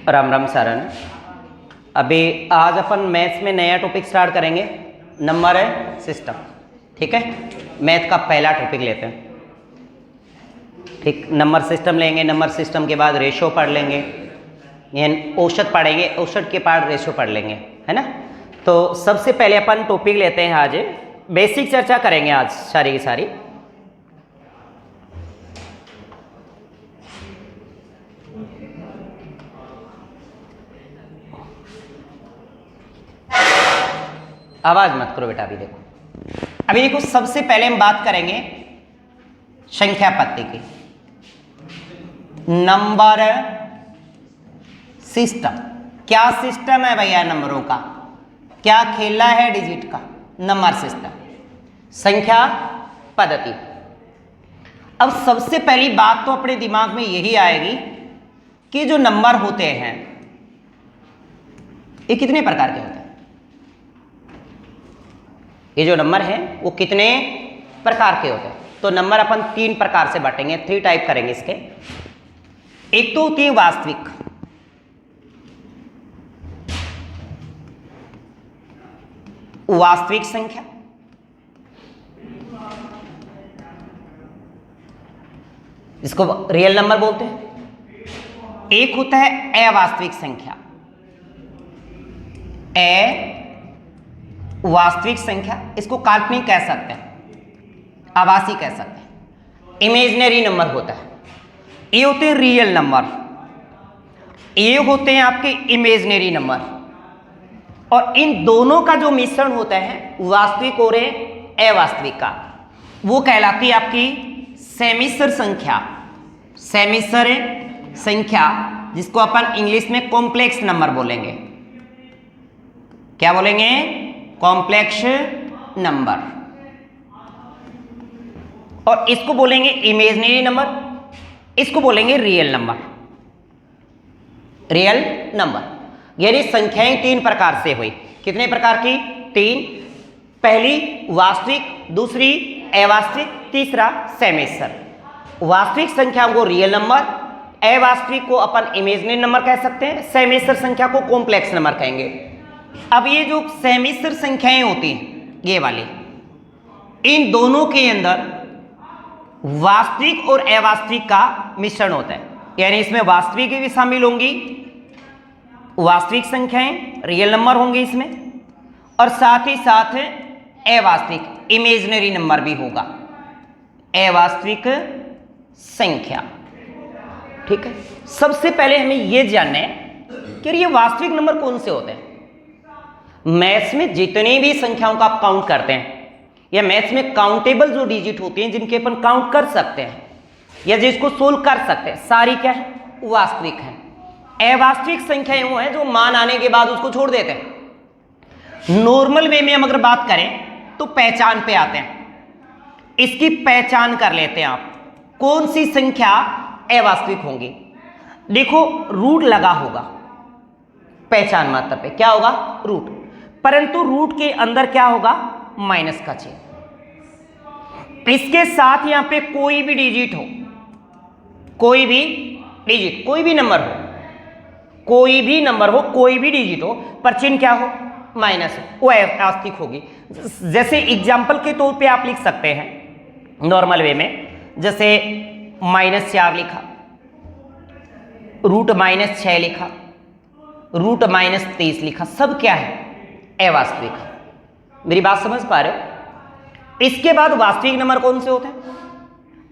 राम राम सारण। अभी आज अपन मैथ्स में नया टॉपिक स्टार्ट करेंगे, नंबर है सिस्टम। ठीक है, मैथ का पहला टॉपिक लेते हैं। ठीक, नंबर सिस्टम लेंगे, नंबर सिस्टम के बाद रेशो पढ़ लेंगे, यानी औसत पढ़ेंगे, औसत के बाद रेशो पढ़ लेंगे, है ना। तो सबसे पहले अपन टॉपिक लेते हैं, आज बेसिक चर्चा करेंगे आज सारी की सारी। आवाज मत करो बेटा। अभी देखो सबसे पहले हम बात करेंगे संख्या पत्ती की। नंबर सिस्टम, क्या सिस्टम है भैया नंबरों का, क्या खेला है डिजिट का, नंबर सिस्टम, संख्या पद्धति। अब सबसे पहली बात तो अपने दिमाग में यही आएगी कि जो नंबर होते हैं ये कितने प्रकार के होते हैं। ये जो नंबर है वो कितने प्रकार के होते हैं। तो नंबर अपन तीन प्रकार से बांटेंगे, 3 टाइप करेंगे इसके। एक तो होती है वास्तविक, वास्तविक संख्या, जिसको रियल नंबर बोलते हैं। एक होता है अवास्तविक संख्या, वास्तविक संख्या, इसको काल्पनिक कह सकते हैं, आभासी कह सकते हैं, इमेजिनरी नंबर होता है। ये होते हैं रियल नंबर, ये होते हैं आपके इमेजिनरी नंबर। और इन दोनों का जो मिश्रण होता है वास्तविक और अवास्तविक का, वो कहलाती है आपकी सेमिस्टर संख्या। सेमिस्टर संख्या, जिसको अपन इंग्लिश में कॉम्प्लेक्स नंबर बोलेंगे। क्या बोलेंगे? Complex number. और इसको बोलेंगे इमेजिनरी नंबर, इसको बोलेंगे रियल नंबर। रियल नंबर यानी संख्याएं 3 प्रकार से हुई। कितने प्रकार की? 3। पहली वास्तविक, दूसरी अवास्तविक, तीसरा सेमिस्टर। वास्तविक संख्याओं को रियल नंबर, अवास्तविक को अपन इमेजिनरी नंबर कह सकते हैं, सेमिस्टर संख्या को कॉम्प्लेक्स नंबर कहेंगे। अब ये जो सेमिस्टर संख्याएं होती हैं ये वाली, इन दोनों के अंदर वास्तविक और अवास्तविक का मिश्रण होता है। यानी इसमें वास्तविक भी शामिल होंगी, वास्तविक संख्याएं रियल नंबर होंगे इसमें, और साथ ही साथ अवास्तविक इमेजिनरी नंबर भी होगा, अवास्तविक संख्या। ठीक है, सबसे पहले हमें यह जानना है कि ये वास्तविक नंबर कौन से होते हैं। मैथ्स में जितनी भी संख्याओं का आप काउंट करते हैं, या मैथ्स में काउंटेबल जो डिजिट होती हैं जिनके अपन काउंट कर सकते हैं या जिसको सोल्व कर सकते हैं, सारी क्या है? वास्तविक है। अवास्तविक संख्याएं वो हैं जो मान आने के बाद उसको छोड़ देते हैं। नॉर्मल वे में हम अगर बात करें तो पहचान पे आते हैं, इसकी पहचान कर लेते हैं आप कौन सी संख्या अवास्तविक होंगी। देखो रूट लगा होगा पहचान मात्र पे, क्या होगा? रूट। परंतु रूट के अंदर क्या होगा? माइनस का चिन्ह। इसके साथ यहां पे कोई भी डिजिट हो, कोई भी डिजिट, कोई भी नंबर हो, कोई भी नंबर हो, कोई भी डिजिट हो, पर चिन्ह क्या हो? माइनस हो, वो अवास्तविक होगी। जैसे एग्जाम्पल के तौर पे आप लिख सकते हैं नॉर्मल वे में, जैसे -4 लिखा, रूट -6 लिखा, रूट -30 लिखा, सब क्या है? अवास्तविक है। मेरी बात समझ पा रहे हो? इसके बाद वास्तविक नंबर कौन से होते हैं?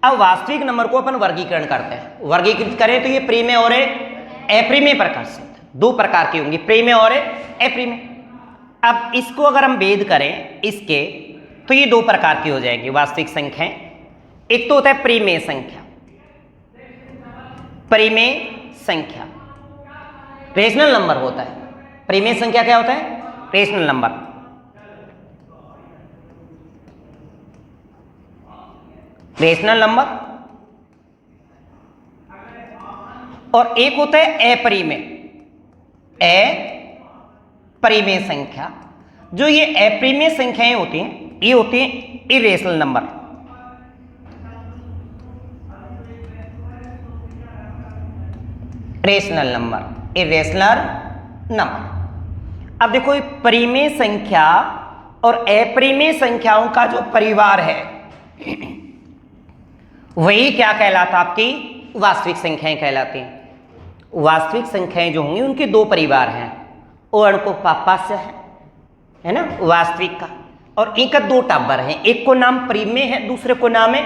अब वास्तविक नंबर को अपन वर्गीकरण करते हैं। वर्गीकृत करें तो ये प्रीमेय और अप्रीमेय प्रकार से होते हैं। 2 प्रकार की होंगी, प्रीमेय और अप्रीमेय। अब इसको अगर हम भेद करें इसके, तो ये 2 प्रकार की हो जाएगी वास्तविक संख्याएं। एक तो होता है प्रीमेय संख्या, प्रीमेय संख्या रेशनल नंबर होता है। प्रीमेय संख्या क्या होता है? Rational number. Rational number. और एक होता है अपरिमेय, अपरिमेय संख्या। जो ये अपरिमेय संख्याएं होती हैं ये होती हैं irrational number. Rational number. Irrational number. अब देखो ये परिमेय संख्या और अपरिमेय संख्याओं का जो परिवार है वही क्या कहलाता, आपकी वास्तविक संख्याएं कहलाती हैं। वास्तविक संख्याएं जो होंगी उनके दो परिवार हैं, और को पापास्य है ना वास्तविक का, और एक दो टाबर हैं, एक को नाम परिमेय है, दूसरे को नाम है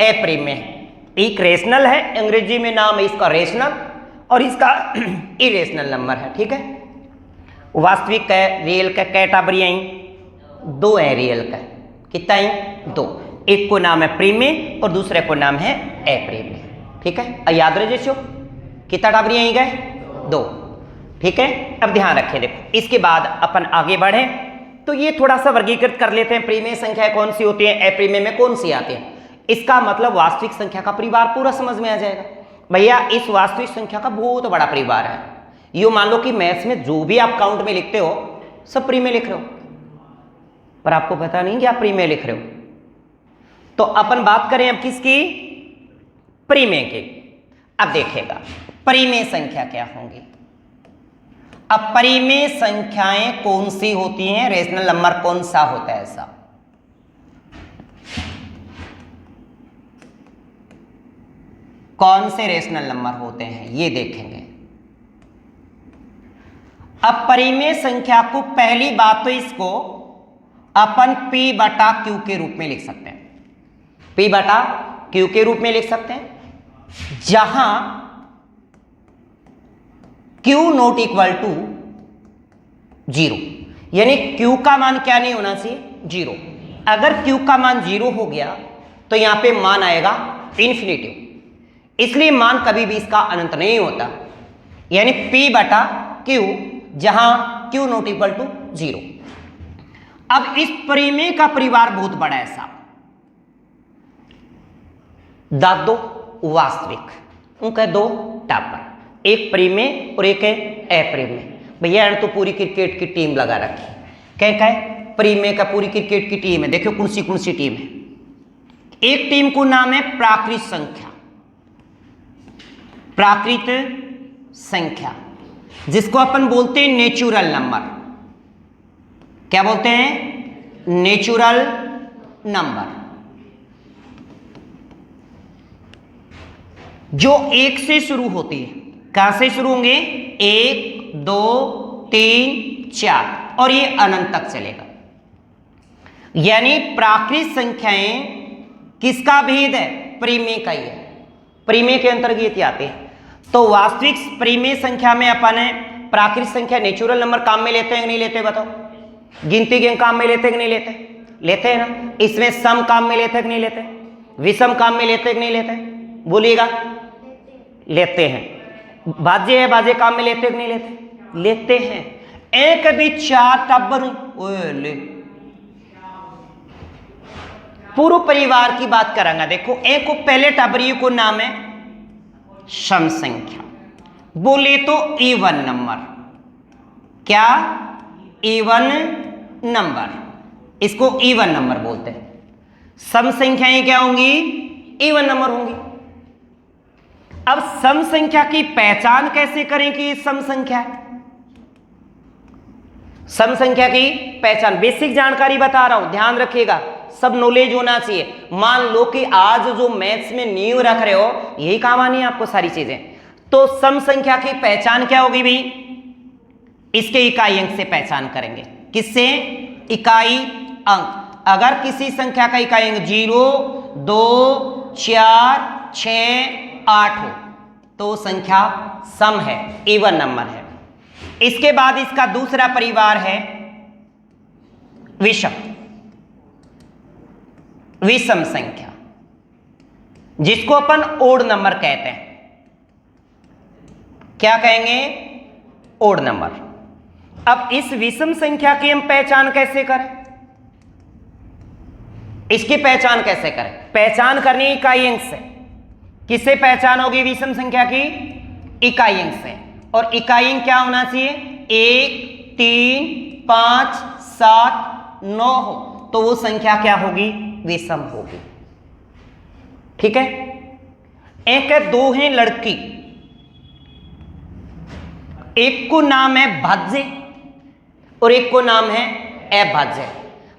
अपरिमेय है। एक रेशनल है, अंग्रेजी में नाम है इसका रेशनल, और इसका इरेशनल नंबर है। ठीक है, वास्तविक का रियल का कै टाबरियां आई, दो है रियल का, कितना आई, दो। एक को नाम है परिमेय और दूसरे को नाम है अपरिमेय। ठीक है, याद रहे जैसे कितना टाबरियां आई गए, दो। ठीक है, अब ध्यान रखें, देखो इसके बाद अपन आगे बढ़े तो ये थोड़ा सा वर्गीकृत कर लेते हैं, परिमेय संख्याएं कौन सी होती हैं, अपरिमेय में कौन सी आती हैं। इसका मतलब वास्तविक संख्या का परिवार पूरा समझ में आ जाएगा। भैया इस वास्तविक संख्या का बहुत बड़ा परिवार है। यो मान लो कि मैथ्स में जो भी आप काउंट में लिखते हो सब परिमेय लिख रहे हो, पर आपको पता नहीं कि आप परिमेय लिख रहे हो। तो अपन बात करें अब किसकी, परिमेय की। अब देखिएगा परिमेय संख्या क्या होंगी। अब परिमेय संख्याएं कौन सी होती हैं, रेशनल नंबर कौन सा होता है ऐसा। कौन से रेशनल नंबर होते हैं ये देखेंगे। अब परिमेय संख्या को पहली बात तो इसको अपन P बटा Q के रूप में लिख सकते हैं, P बटा Q के रूप में लिख सकते हैं, जहां Q नॉट इक्वल टू 0, यानी Q का मान क्या नहीं होना चाहिए, 0। अगर Q का मान 0 हो गया तो यहां पे मान आएगा इन्फिनिटिव, इसलिए मान कभी भी इसका अनंत नहीं होता, यानी P बटा Q जहां Q नॉट इक्वल टू 0। अब इस परिमेय का परिवार बहुत बड़ा है साहब, दो वास्तविक उनका दो टापर, एक परिमेय और एक है अपरिमेय। भैया तो पूरी क्रिकेट की टीम लगा रखी, क्या है, परिमेय का पूरी क्रिकेट की टीम है। देखो कौन सी टीम है। एक टीम को नाम है प्राकृत संख्या, प्राकृत संख्या जिसको अपन बोलते हैं नेचुरल नंबर। क्या बोलते हैं, नेचुरल नंबर, जो एक से शुरू होती है। कहां से शुरू होंगे, 1 2 3 4 और ये अनंत तक चलेगा। यानी प्राकृत संख्याएं किसका भेद है, परिमेय का ही है, परिमेय के अंतर्गत आते हैं। तो वास्तविक परिमेय संख्या में अपन है प्राकृत संख्या नेचुरल नंबर काम में लेते हैं कि नहीं लेते, बताओ। गिनती के काम में लेते हैं कि नहीं लेते, लेते हैं ना। इसमें सम काम में लेते हैं कि नहीं लेते, विषम काम में लेते हैं कि नहीं लेते, बोलिएगा, लेते हैं। भाज्य है, भाज्य काम में लेते हैं कि नहीं लेते, लेते हैं। एक भी 4 टब्बर ले, पूरे परिवार की बात करेंगे। देखो एक को पहले टाबरियों को नाम है सम संख्या, बोले तो इवन नंबर। क्या, इवन नंबर, इसको इवन नंबर बोलते हैं। सम संख्याएं क्या होंगी, इवन नंबर होंगी। अब सम संख्या की पहचान कैसे करें कि ये सम संख्या है। सम संख्या की पहचान बेसिक जानकारी बता रहा हूं, ध्यान रखिएगा, सब नॉलेज होना चाहिए। मान लो कि आज जो मैथ्स में नींव रख रहे हो यही काम आनी है आपको सारी चीजें। तो सम संख्या की पहचान क्या होगी भाई, इसके इकाई अंक से पहचान करेंगे। किससे, इकाई अंक। अगर किसी संख्या का इकाई अंक 0 2 4 6 8 हो तो संख्या सम है, इवन नंबर है। इसके बाद इसका दूसरा परिवार है विषम, विषम संख्या जिसको अपन ओड नंबर कहते हैं। क्या कहेंगे, ओड नंबर। अब इस विषम संख्या की हम पहचान कैसे करें, इसकी पहचान कैसे करें, पहचान करनी इकाई अंक से। किससे पहचान होगी विषम संख्या की, इकाई अंक से। और इकाई अंक क्या होना चाहिए, 1 3 5 7 9 हो तो वो संख्या क्या होगी, विषम होगी। ठीक है। एक है, दो है लड़की, एक को नाम है भाज्य और एक को नाम है अभाज्य।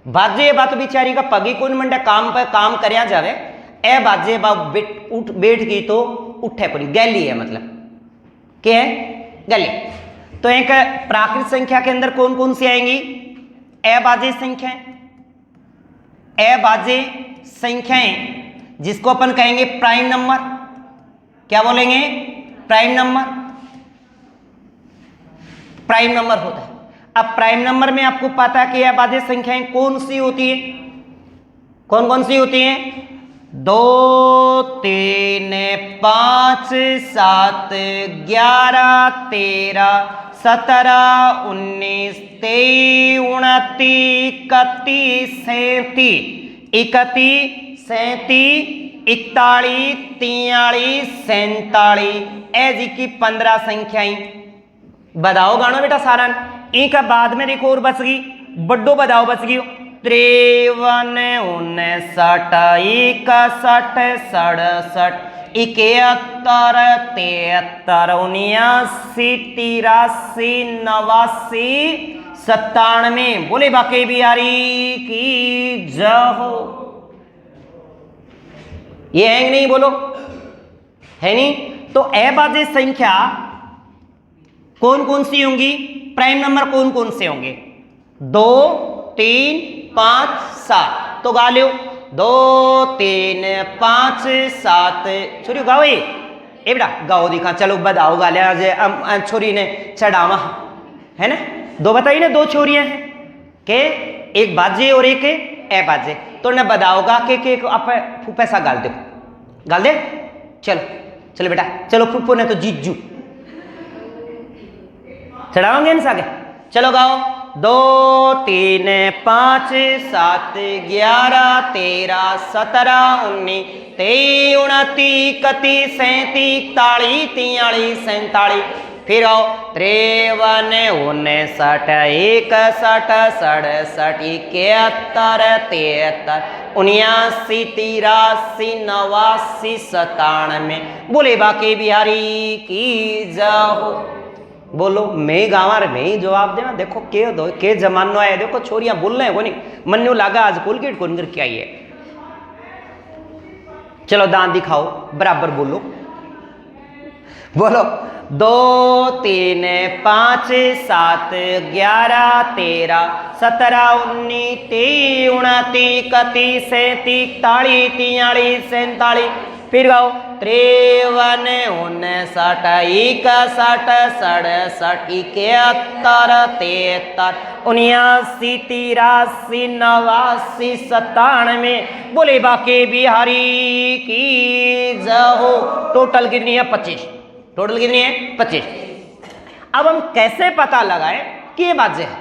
भाज्य बात बेचारी का पगी कौन मंडे काम पर काम करया जावे, अभाज्य उठ बैठ गई तो उठे पड़ी, गैली है, मतलब क्या है, गैली। तो एक प्राकृत संख्या के अंदर कौन कौन सी आएंगी, अभाज्य संख्याएं। अभाज्य संख्याएं जिसको अपन कहेंगे प्राइम नंबर, क्या बोलेंगे, प्राइम नंबर, प्राइम नंबर होता है। अब प्राइम नंबर में आपको पता है कि अभाज्य संख्याएं कौन सी होती है, कौन कौन सी होती हैं, 2 3 5 7 11 13 17 19 23 29 31 37 31 37 41 43 47 ऐसी की 15 संख्याएं। बताओ गानो बेटा सारा, एक बाद में देखो और बच गई, बड्डो बताओ बच गई, 53 59 61 67 71 73 83 89 97। बोले बाकी बिहारी की जय। ये है नहीं, बोलो है नहीं। तो अभाज्य संख्या कौन कौन सी होंगी, प्राइम नंबर कौन कौन से होंगे, 2 3 5 7। तो गा लो 2 3 5 7। छोरी गाओ, ये बेटा गाओ दिखा, चलो बताओ गा लिया छोरी ने चढ़ावा है ना, 2 बताइए ना, 2 छोरियां हैं के, एक भाज्य और एक अभाज्य। तो न बताओगा के आप पैसा गाल दो, गाल दे, चलो चलो बेटा चलो, फूफो ने तो जीजू चढ़ाओगे ना आगे, चलो गाओ 2 3 5 7 11 13 17 19 23 29 31 41 43 फिर आओ 53 59 61 67 71 73 79 83 89 97। बोले बाकी बिहारी की जाओ। बोलो मैं गाँव रे मैं ही जवाब देना, देखो के दो के जमानो आया, देखो छोरियां बोल रहे हैं कोनी, मन्नू लागा आज कोलगेट कौन करके आई है। चलो दांत दिखाओ, बराबर बोलो, बोलो 2 3 5 7 11 13 17 19 23 29 31 41 43 47। फिर गाओ 53 59 61 67 71 73 83 89 97। बोले बाकी बिहारी की जय। टोटल कितनी है, 25। टोटल कितनी है, 25। अब हम कैसे पता लगाएं कि ये भाज्य है।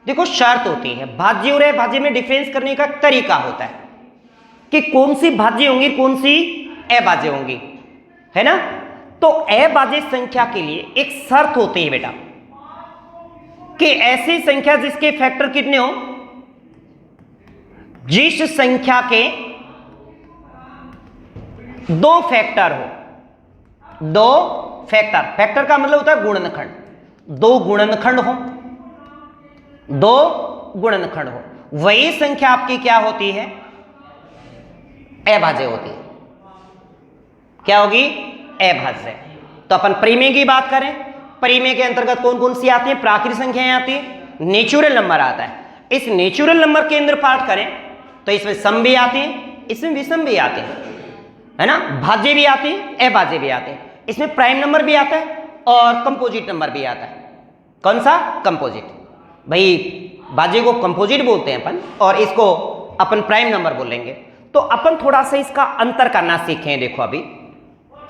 देखो शर्त होती है, भाज्य और अभाज्य में डिफरेंस करने का तरीका होता है कि कौन सी भाज्य होंगी कौन सी अभाज्य होंगी, है ना। तो अभाज्य संख्या के लिए एक शर्त होती है बेटा कि ऐसी संख्या जिसके फैक्टर कितने हो, जिस संख्या के 2 फैक्टर हो, 2 फैक्टर, फैक्टर का मतलब होता है गुणनखंड, 2 गुणनखंड हो, 2 गुणनखंड हो, वही संख्या आपकी क्या होती है, अभाज्य होती है। क्या होगी, अभाज्य। तो अपन परिमेय की बात करें, परिमेय के अंतर्गत कौन कौन सी आती है, प्राकृत संख्याएं आती है, नेचुरल नंबर आता है। इस नेचुरल नंबर के अंदर पाठ करें तो इसमें सम भी आती है, इसमें विषम भी आते हैं, है ना, भाज्य भी आती है, अभाज्य भी आते हैं। इसमें प्राइम नंबर भी आता है और कंपोजिट नंबर भी आता है। कौन सा, कंपोजिट। भाई भाज्य को कंपोजिट बोलते हैं अपन और इसको अपन प्राइम नंबर बोलेंगे। तो अपन थोड़ा सा इसका अंतर करना सीखें। देखो अभी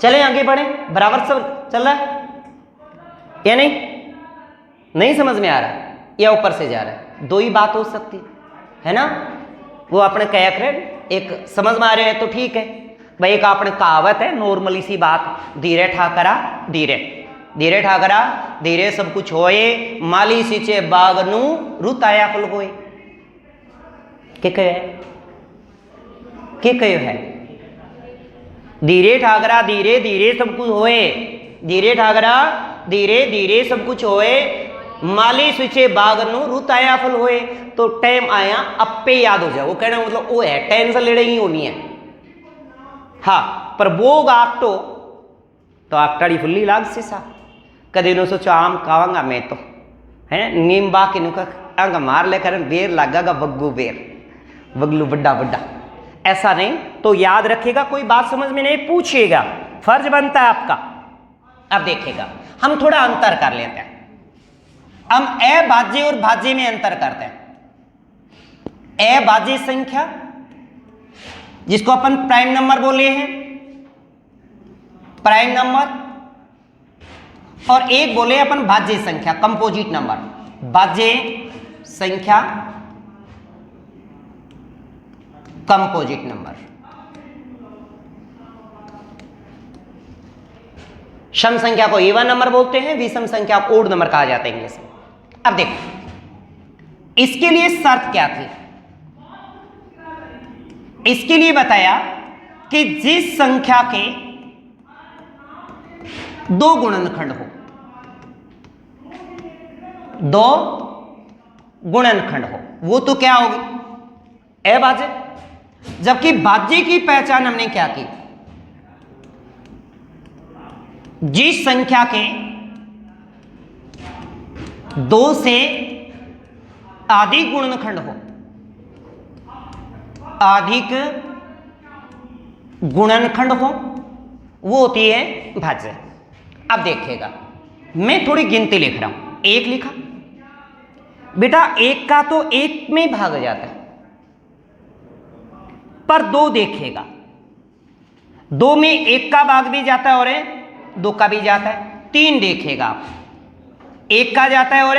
चले आगे बढ़े, बराबर सब चल रहा है या नहीं, नहीं समझ में आ रहा है या ऊपर से जा रहा है, 2 ही बात हो सकती है ना। वो अपने कह करें, एक समझ में आ रहे हैं तो ठीक है भाई, एक आपने कहावत है नॉर्मली सी बात, धीरे ठाकरा धीरे, धीरे ठाकरा धीरे सब कुछ होए, माली सींचे बाग नू रुताया फल होए। के कहे है, धीरे ठाकरा धीरे धीरे सब कुछ होए, धीरे ठाकरा धीरे धीरे सब कुछ होए, माली स्विचे बागनु रुताया फल होए। तो टाइम आया अप्पे याद हो जाए, वो कहना मतलब वो है टेंशन ले रही होनी है। हाँ पर वो आकटो तो आकटाड़ी फुल्ली लाग से सा कदे नो सोचो आम खावांगा मैं तो है नीम बा के नुका अंग मार लेकर बेर लगागा बग्गू बेर बगलू बड्डा बड्डा, ऐसा नहीं। तो याद रखेगा, कोई बात समझ में नहीं पूछेगा, फर्ज बनता है आपका। अब देखेगा हम थोड़ा अंतर कर लेते हैं, हम अभाज्य और भाज्य में अंतर करते हैं। अभाज्य संख्या जिसको अपन प्राइम नंबर बोले हैं, प्राइम नंबर, और एक बोले अपन भाज्य संख्या कंपोजिट नंबर, भाज्य संख्या कंपोजिट नंबर। सम संख्या को इवन नंबर बोलते हैं, विषम संख्या को ओड नंबर कहा जाता है इंग्लिश में। अब देखो इसके लिए शर्त क्या थी, इसके लिए बताया कि जिस संख्या के दो गुणनखंड हो, दो गुणनखंड हो, वो तो क्या होगी अभाज्य। जबकि भाज्य की पहचान हमने क्या की, जिस संख्या के दो से अधिक गुणनखंड हो, अधिक गुणनखंड हो, वो होती है भाज्य। अब देखिएगा मैं थोड़ी गिनती लिख रहा हूं, एक लिखा बेटा, एक का तो एक में भाग जाता है, पर दो देखिएगा, दो में एक का भाग भी जाता है और दो का भी जाता है। तीन देखिएगा आप, एक का जाता है और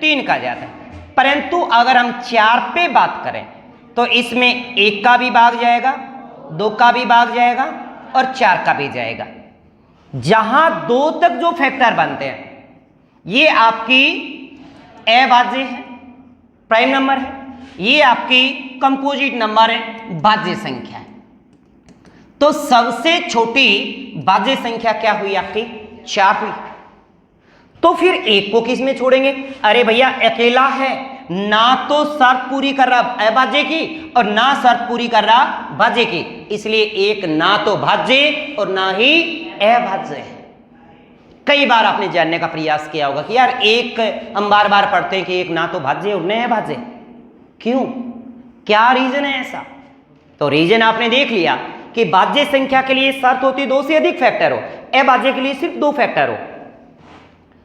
तीन का जाता है। परंतु अगर हम चार पे बात करें तो इसमें एक का भी भाग जाएगा, दो का भी भाग जाएगा और चार का भी जाएगा। जहां दो तक जो फैक्टर बनते हैं ये आपकी अभाज्य है, प्राइम नंबर है, ये आपकी कंपोजिट नंबर है, भाज्य संख्या है। तो सबसे छोटी भाज्य संख्या क्या हुई आपकी, चार हुई। तो फिर एक को किस में छोड़ेंगे, अरे भैया अकेला है, ना तो शर्त पूरी कर रहा अभाज्य की और ना शर्त पूरी कर रहा भाज्य की, इसलिए एक ना तो भाज्य और ना ही अभाज्य है। कई बार आपने जानने का प्रयास किया होगा कि यार एक हम बार बार पढ़ते हैं कि एक ना तो भाज्य और न अभाज्य, क्यों, क्या रीजन है ऐसा। तो रीजन आपने देख लिया कि भाज्य संख्या के लिए शर्त होती दो से अधिक फैक्टर हो, अभाज्य के लिए सिर्फ दो फैक्टर हो।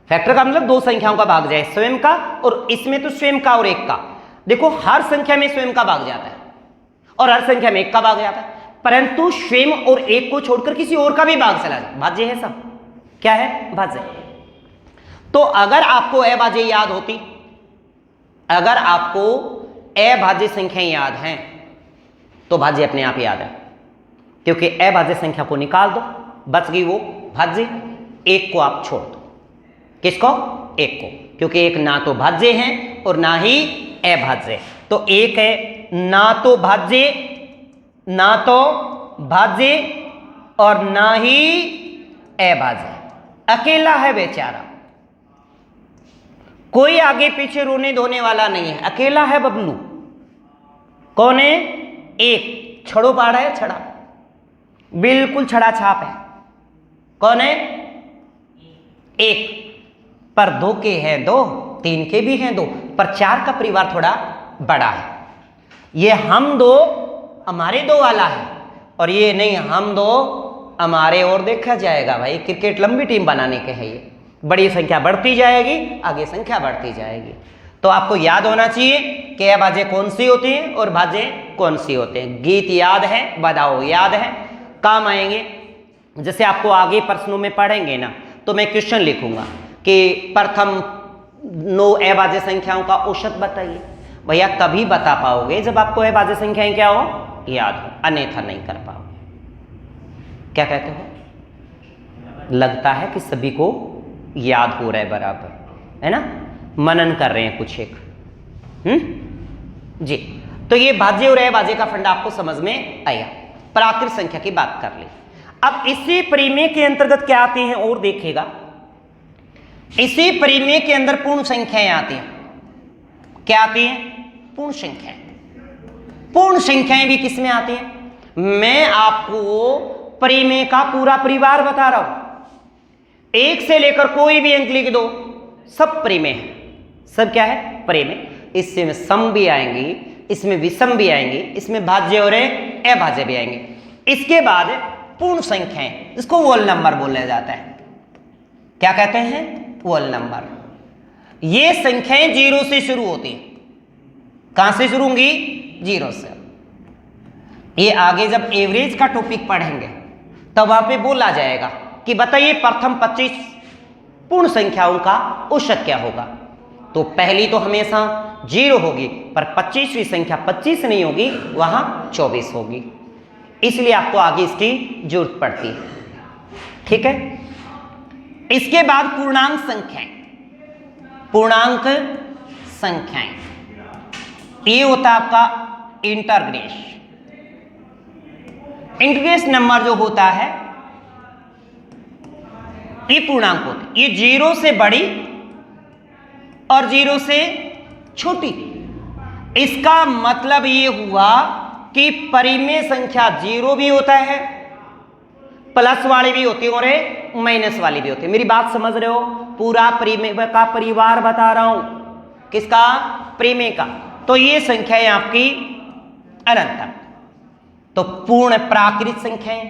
फैक्टर का मतलब दो संख्याओं का भाग जाए, स्वयं का, और इसमें तो स्वयं का और एक का। देखो हर संख्या में स्वयं का भाग जाता है और हर संख्या में एक का भाग जाता है, परंतु स्वयं और एक को छोड़कर किसी और का भी भाग चला जाए, भाज्य है सब, क्या है, भाज्य। तो अगर आपको अभाज्य याद होती, अगर आपको अभाज्य संख्या याद हैं तो भाज्य अपने आप याद है, क्योंकि अभाज्य संख्या को निकाल दो, बच गई वो भाज्य, एक को आप छोड़ दो। किसको, एक को, क्योंकि एक ना तो भाज्य है और ना ही अभाज्य। तो एक है ना तो भाज्य, ना तो भाज्य और ना ही अभाज्य, अकेला है बेचारा, कोई आगे पीछे रोने धोने वाला नहीं है, अकेला है बबलू। कौन है, एक, छड़ो पाड़ा है, छड़ा, बिल्कुल छड़ा छाप है। कौन है, एक, पर दो के हैं दो, तीन के भी हैं दो, पर चार का परिवार थोड़ा बड़ा है। ये हम दो हमारे दो वाला है, और ये नहीं हम दो हमारे और देखा जाएगा। भाई क्रिकेट लंबी टीम बनाने के है, ये बड़ी संख्या बढ़ती जाएगी, आगे संख्या बढ़ती जाएगी। तो आपको याद होना चाहिए कि अभाज्य कौन सी होती है और भाज्य कौन सी होते हैं। गीत याद है, बधाओ याद है, काम आएंगे। जैसे आपको आगे प्रश्नों में पढ़ेंगे ना, तो मैं क्वेश्चन लिखूंगा कि प्रथम 9 अभाज्य संख्याओं का औसत बताइए। भैया कभी बता पाओगे जब आपको अभाज्य संख्याएं क्या हो, याद हो, अन्यथा नहीं कर पाओगे। क्या कहते हो, लगता है कि सभी को याद हो रहा है बराबर, है ना, मनन कर रहे हैं कुछ एक, जी। तो ये भाज्य और अभाज्य का फंडा आपको समझ में आया। प्राकृत संख्या की बात कर ली। अब इसी परिमेय के अंतर्गत क्या आते हैं और देखेगा इसी परिमेय के अंदर पूर्ण संख्याएं आती हैं। क्या आती हैं? पूर्ण संख्याएं। पूर्ण संख्याएं भी किसमें आती हैं? मैं आपको परिमेय का पूरा परिवार बता रहा हूं। एक से लेकर कोई भी अंक लिख दो, सब परिमेय है। सब क्या है? परिमेय। इसमें सम भी आएंगी, इसमें विषम भी आएंगी, इसमें भाज्य और अभाज्य भी आएंगे। इसके बाद पूर्ण संख्याएं, इसको होल नंबर बोला जाता है। क्या कहते हैं? Whole number. ये संख्याएं जीरो से शुरू होती हैं। कहां से शुरू होंगी? जीरो से। ये आगे जब एवरेज का टॉपिक पढ़ेंगे तब वहां पे बोला जाएगा कि बताइए प्रथम 25 पूर्ण संख्याओं का औसत क्या होगा। तो पहली तो हमेशा जीरो होगी, पर 25वीं संख्या 25 नहीं होगी, वहां 24 होगी। इसलिए आपको आगे इसकी जरूरत पड़ती है। ठीक है। इसके बाद पूर्णांक संख्याएं। पूर्णांक संख्याएं, ये होता है आपका इंटरग्रेस। इंटरग्रेस नंबर जो होता है ये पूर्णांक होते हैं। ये जीरो से बड़ी और जीरो से छोटी। इसका मतलब ये हुआ कि परिमेय संख्या जीरो भी होता है, प्लस वाली भी होती है और माइनस वाली भी होती है। मेरी बात समझ रहे हो? पूरा परिमेय का परिवार बता रहा हूं। किसका? परिमेय का। तो ये संख्या है आपकी अनंत। तो पूर्ण प्राकृत संख्याएं,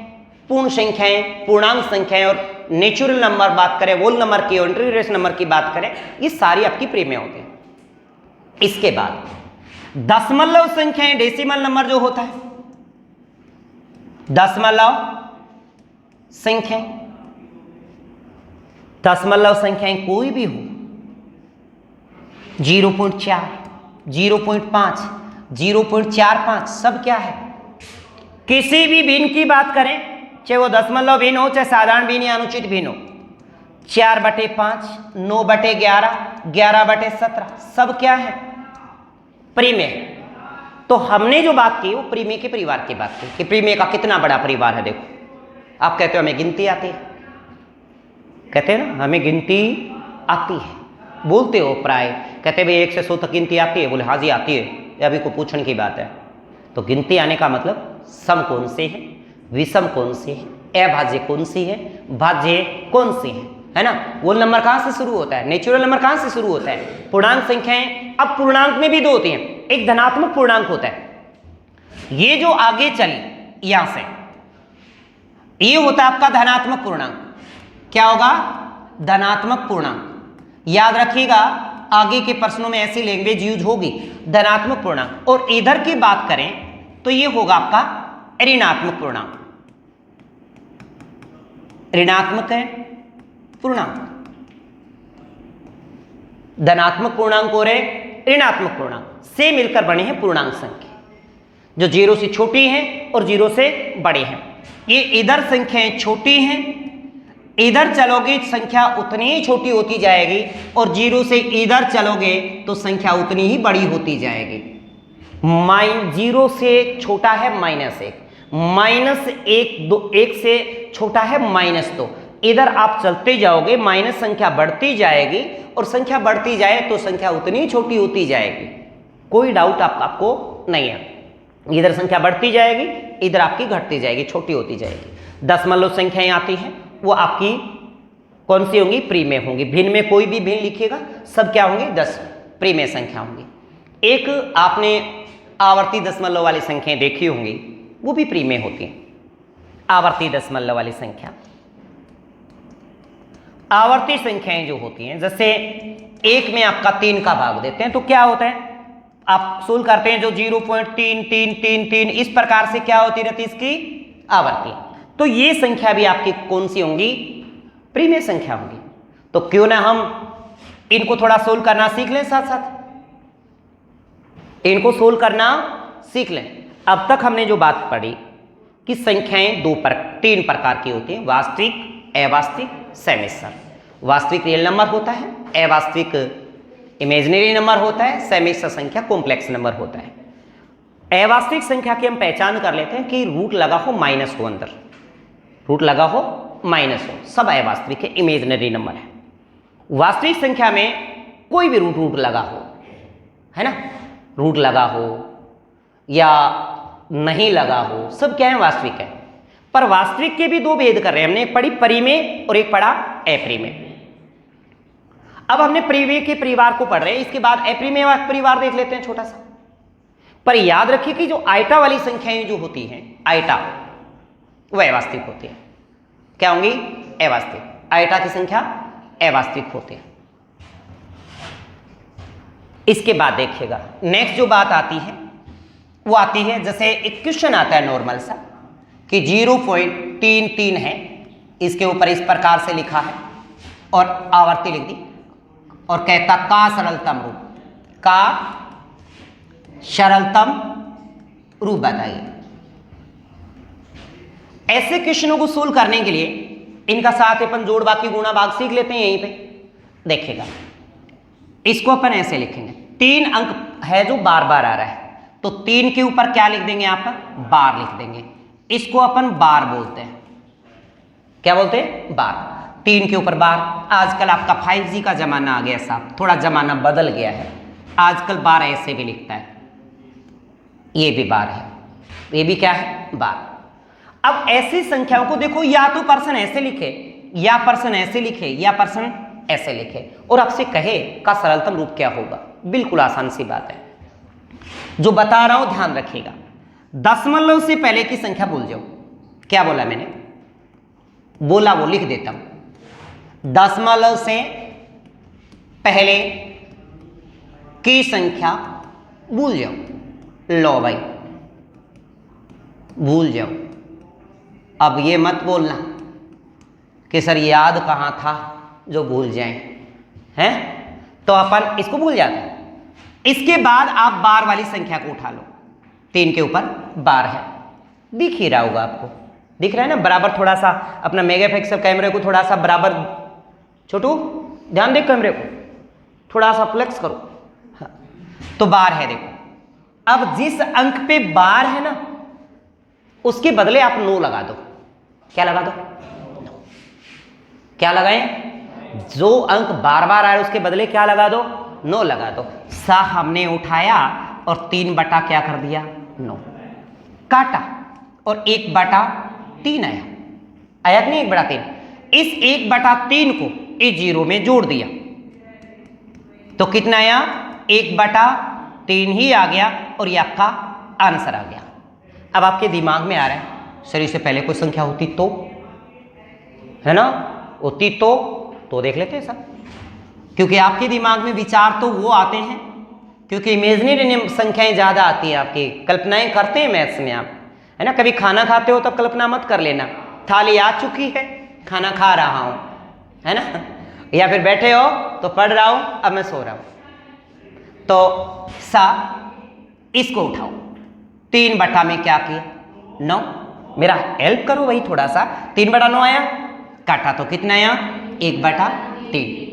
पूर्ण संख्याएं, पूर्णांक संख्याएं और नेचुरल नंबर बात करें, होल नंबर की और इंटरग्रेस नंबर की बात करें, ये सारी आपकी परिमेय होते हैं। इसके बाद दशमलव संख्याएं, डेसिमल नंबर जो होता है, दशमलव संख्याएं, दशमलव संख्याएं कोई भी हो, 0.4, 0.5, 0.45, सब क्या है? किसी भी भिन्न की बात करें, चाहे वो दशमलव भिन्न हो, चाहे साधारण भिन्न या अनुचित भिन्न हो, 4/5, 9/11, 11/17, सब क्या है? परिमेय। तो हमने जो बात की वो परिमेय के परिवार की बात की कि परिमेय का कितना बड़ा परिवार है। देखो, आप कहते हो हमें गिनती आती है, कहते हैं ना हमें गिनती आती है, बोलते हो प्राय, कहते भाई 1 से 100 तक गिनती आती है। बोले हाँ जी आती है, ये अभी को पूछने की बात है। तो गिनती आने का मतलब सम कौन से है, विषम कौन सी है, अभाज्य कौन सी है, भाज्य कौन सी है ना। होल नंबर कहां से शुरू होता है? नेचुरल नंबर कहां से शुरू होता है? पूर्णांक संख्याएं। अब पूर्णांक में भी दो होती हैं, एक धनात्मक पूर्णांक होता है, ये जो आगे चली यहां से, ये होता है आपका धनात्मक पूर्णांक। क्या होगा? धनात्मक पूर्णांक। याद रखिएगा, आगे के प्रश्नों में ऐसी लैंग्वेज यूज होगी, धनात्मक पूर्णांक। और इधर की बात करें तो ये होगा आपका ऋणात्मक पूर्णांक। ऋणात्मक है पूर्णांक, धनात्मक पूर्णांक और ऋणात्मक पूर्णांक से मिलकर बने हैं पूर्णांक संख्या, जो 0 से छोटी हैं और 0 से बड़ी हैं। ये इधर संख्याएं छोटी हैं, इधर चलोगे संख्या उतनी ही छोटी होती जाएगी, और 0 से इधर चलोगे तो संख्या उतनी ही बड़ी होती जाएगी। 0 से छोटा है -1, -1 से छोटा है -2। इधर आप चलते जाओगे, माइनस संख्या बढ़ती जाएगी, और संख्या बढ़ती जाए तो संख्या उतनी छोटी होती जाएगी। कोई डाउट आपको नहीं है। इधर संख्या बढ़ती जाएगी, इधर आपकी घटती जाएगी, छोटी होती जाएगी। दशमलव संख्याएं आती हैं, वो आपकी कौन सी होंगी? परिमेय होंगी। भिन्न में कोई भी भिन्न लिखिएगा, सब क्या होंगी? 10 परिमेय संख्या होंगी। एक आपने आवर्ती दशमलव वाली संख्याएं देखी होंगी, वो भी परिमेय होती हैं। आवर्ती दशमलव वाली संख्या, आवर्ती संख्याएं जो होती हैं, जैसे 1 में आपका 3 का भाग देते हैं तो क्या होता है? आप सोल्व करते हैं जो 0.3333, इस प्रकार से क्या होती रहती है इसकी आवर्ती। तो ये संख्या भी आपकी कौन सी होंगी? परिमेय संख्या होंगी। तो क्यों ना हम इनको थोड़ा सोल्व करना सीख लें, साथ साथ इनको सोल्व करना सीख लें। अब तक हमने जो बात पढ़ी कि संख्याएं 3 प्रकार की होती हैं, वास्तविक, अवास्तविक, सेमिस्टर। वास्तविक रियल नंबर होता है, अवास्तविक इमेजिनरी नंबर होता है, सेमिस्टर संख्या कॉम्प्लेक्स नंबर होता है। अवास्तविक संख्या की हम पहचान कर लेते हैं कि रूट लगा हो माइनस हो, अंदर रूट लगा हो माइनस हो, सब अवास्तविक है, इमेजिनरी नंबर है। वास्तविक संख्या में कोई भी रूट लगा हो, है ना, रूट लगा हो या नहीं लगा हो, सब क्या है, वास्तविक है। पर वास्तविक के भी दो भेद कर रहे हैं हमने, एक पढ़ी परि में और एक पढ़ा अपरि में। अब हमने परिमेय के परिवार को पढ़ रहे हैं, इसके बाद अपरिमेय परिवार देख लेते हैं छोटा सा। पर याद रखिए कि जो आइटा वाली संख्याएं जो होती हैं, आइटा वह अवास्तविक होती है। क्या होंगी, अवास्तविक। आइटा की संख्या अवास्तविक होती है। इसके बाद देखिएगा नेक्स्ट जो बात आती है वो आती है, जैसे एक क्वेश्चन आता है नॉर्मल सा कि 0.33 है, इसके ऊपर इस प्रकार से लिखा है और आवर्ती लिख दी और कहता का सरलतम रूप, का सरलतम रूप बताइए। ऐसे क्वेश्चनों को सोल्व करने के लिए इनका साथ अपन जोड़ बाकी गुणा भाग सीख लेते हैं। यहीं पे देखिएगा, इसको अपन ऐसे लिखेंगे, 3 अंक है जो बार बार आ रहा है, तो 3 के ऊपर क्या लिख देंगे, आप बार लिख देंगे। इसको अपन बार बोलते हैं। क्या बोलते हैं, बार। 3 के ऊपर बार। आजकल आपका 5G का जमाना आ गया साहब, थोड़ा जमाना बदल गया है, आजकल बार ऐसे भी लिखता है, ये भी बार है, ये भी क्या है, बार। अब ऐसी संख्याओं को देखो, या तो पर्सन ऐसे लिखे या पर्सन ऐसे लिखे या पर्सन ऐसे लिखे और आपसे कहे का सरलतम रूप क्या होगा। बिल्कुल आसान सी बात है, जो बता रहा हूं ध्यान रखिएगा। दशमलव से पहले की संख्या भूल जाओ। क्या बोला मैंने, बोला वो लिख देता हूं। दशमलव से पहले की संख्या भूल जाओ। लो भाई, भूल जाओ। अब ये मत बोलना कि सर याद कहाँ था जो भूल जाएं, हैं, तो अपन इसको भूल जाते हैं। इसके बाद आप बार वाली संख्या को उठा लो, 3 के ऊपर बार है, दिख ही रहा होगा आपको, दिख रहा है ना बराबर। थोड़ा सा अपना मेगापिक्सल कैमरे को थोड़ा सा बराबर, छोटू ध्यान दे, कैमरे को थोड़ा सा फ्लेक्स करो, हाँ। तो बार है, देखो। अब जिस अंक पे बार है ना, उसके बदले आप 9 लगा दो। क्या लगा दो, क्या लगाएं, जो अंक बार बार आ रहा है उसके बदले क्या लगा दो, 9 लगा दो। सा हमने उठाया और 3 बटा क्या कर दिया, 9 काटा और 1/3 आया, आया कि नहीं 1/3। इस 1/3 को इस 0 में जोड़ दिया तो कितना आया, 1/3 ही आ गया और ये आपका आंसर आ गया। अब आपके दिमाग में आ रहा है, सर इससे पहले कोई संख्या होती तो, है ना, होती तो देख लेते हैं सर, क्योंकि आपके दिमाग में विचार तो वो आते हैं क्योंकि इमेजिनरी संख्याएं ज्यादा आती हैं, आपकी कल्पनाएं करते हैं मैथ्स में आप, है ना। कभी खाना खाते हो तब कल्पना मत कर लेना, थाली आ चुकी है, खाना खा रहा हूं, है ना, या फिर बैठे हो तो पढ़ रहा हूं, अब मैं सो रहा हूं। तो सा, इसको उठाओ, 3 बटा में क्या किया, 9। मेरा हेल्प करो भाई थोड़ा सा, 3/9 आया, काटा तो कितना आया, 1/3।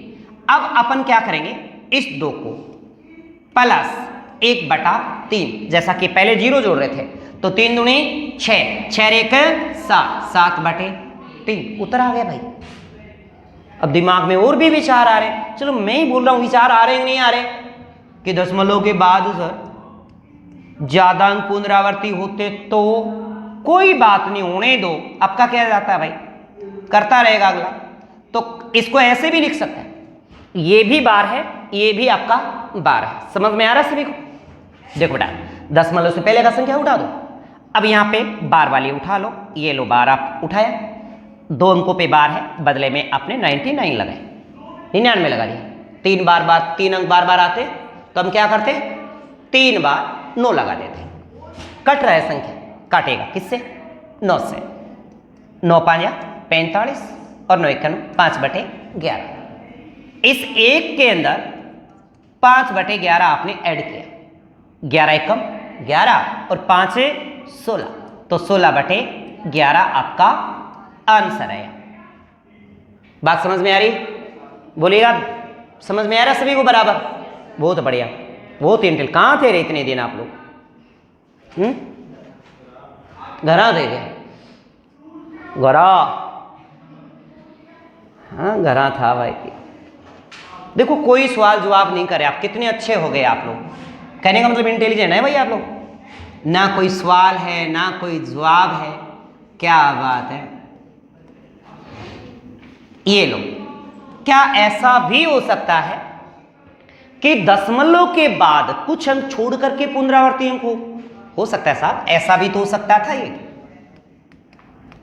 अब अपन क्या करेंगे, इस 2 को प्लस 1/3, जैसा कि पहले 0 जोड़ रहे थे, तो 3 दूनी 6, 6 1 7, 7/3 उत्तर आ गया भाई। अब दिमाग में और भी विचार आ रहे हैं, चलो मैं ही बोल रहा हूं विचार आ रहे हैं नहीं आ रहे, कि दशमलव के बाद सर ज्यादा अंक पुनरावर्ती होते तो कोई बात नहीं, होने दो, आपका क्या जाता है भाई, करता रहेगा अगला। तो इसको ऐसे भी लिख सकते हैं, ये भी बार है, ये भी आपका बार है। समझ में आ रहा है सभी को, देखो बेटा, दशमलव से पहले का संख्या उठा दो। अब यहाँ पे बार वाली उठा लो, ये लो बार आप उठाया, 2 अंकों पे बार है, बदले में आपने 99 लगाए, 99 लगा दिया। 3 अंक बार बार आते तो हम क्या करते, 3 बार 9 लगा देते। कट रहा है संख्या, काटेगा किससे, 9 से। 9 5 45 और 9 1 5/11। इस 1 के अंदर 5/11 आपने ऐड किया, 11 1 11 और 5 16, तो 16/11 आपका आंसर है। बात समझ में आ रही, बोलिएगा, समझ में आ रहा सभी को बराबर, बहुत बढ़िया, बहुत इंटेल। कहाँ थे रे इतने दिन आप लोग, घरा थे क्या, घरा, हाँ घरा था भाई, देखो कोई सवाल जवाब नहीं करे, आप कितने अच्छे हो गए आप लोग, कहने का मतलब इंटेलिजेंट है भाई आप लोग। ना कोई सवाल है ना कोई जवाब है, क्या बात है। ये लो, क्या ऐसा भी हो सकता है कि दशमलव के बाद कुछ अंक छोड़ करके पुनरावर्ती अंक हो सकता है साहब, ऐसा भी तो हो सकता था ये।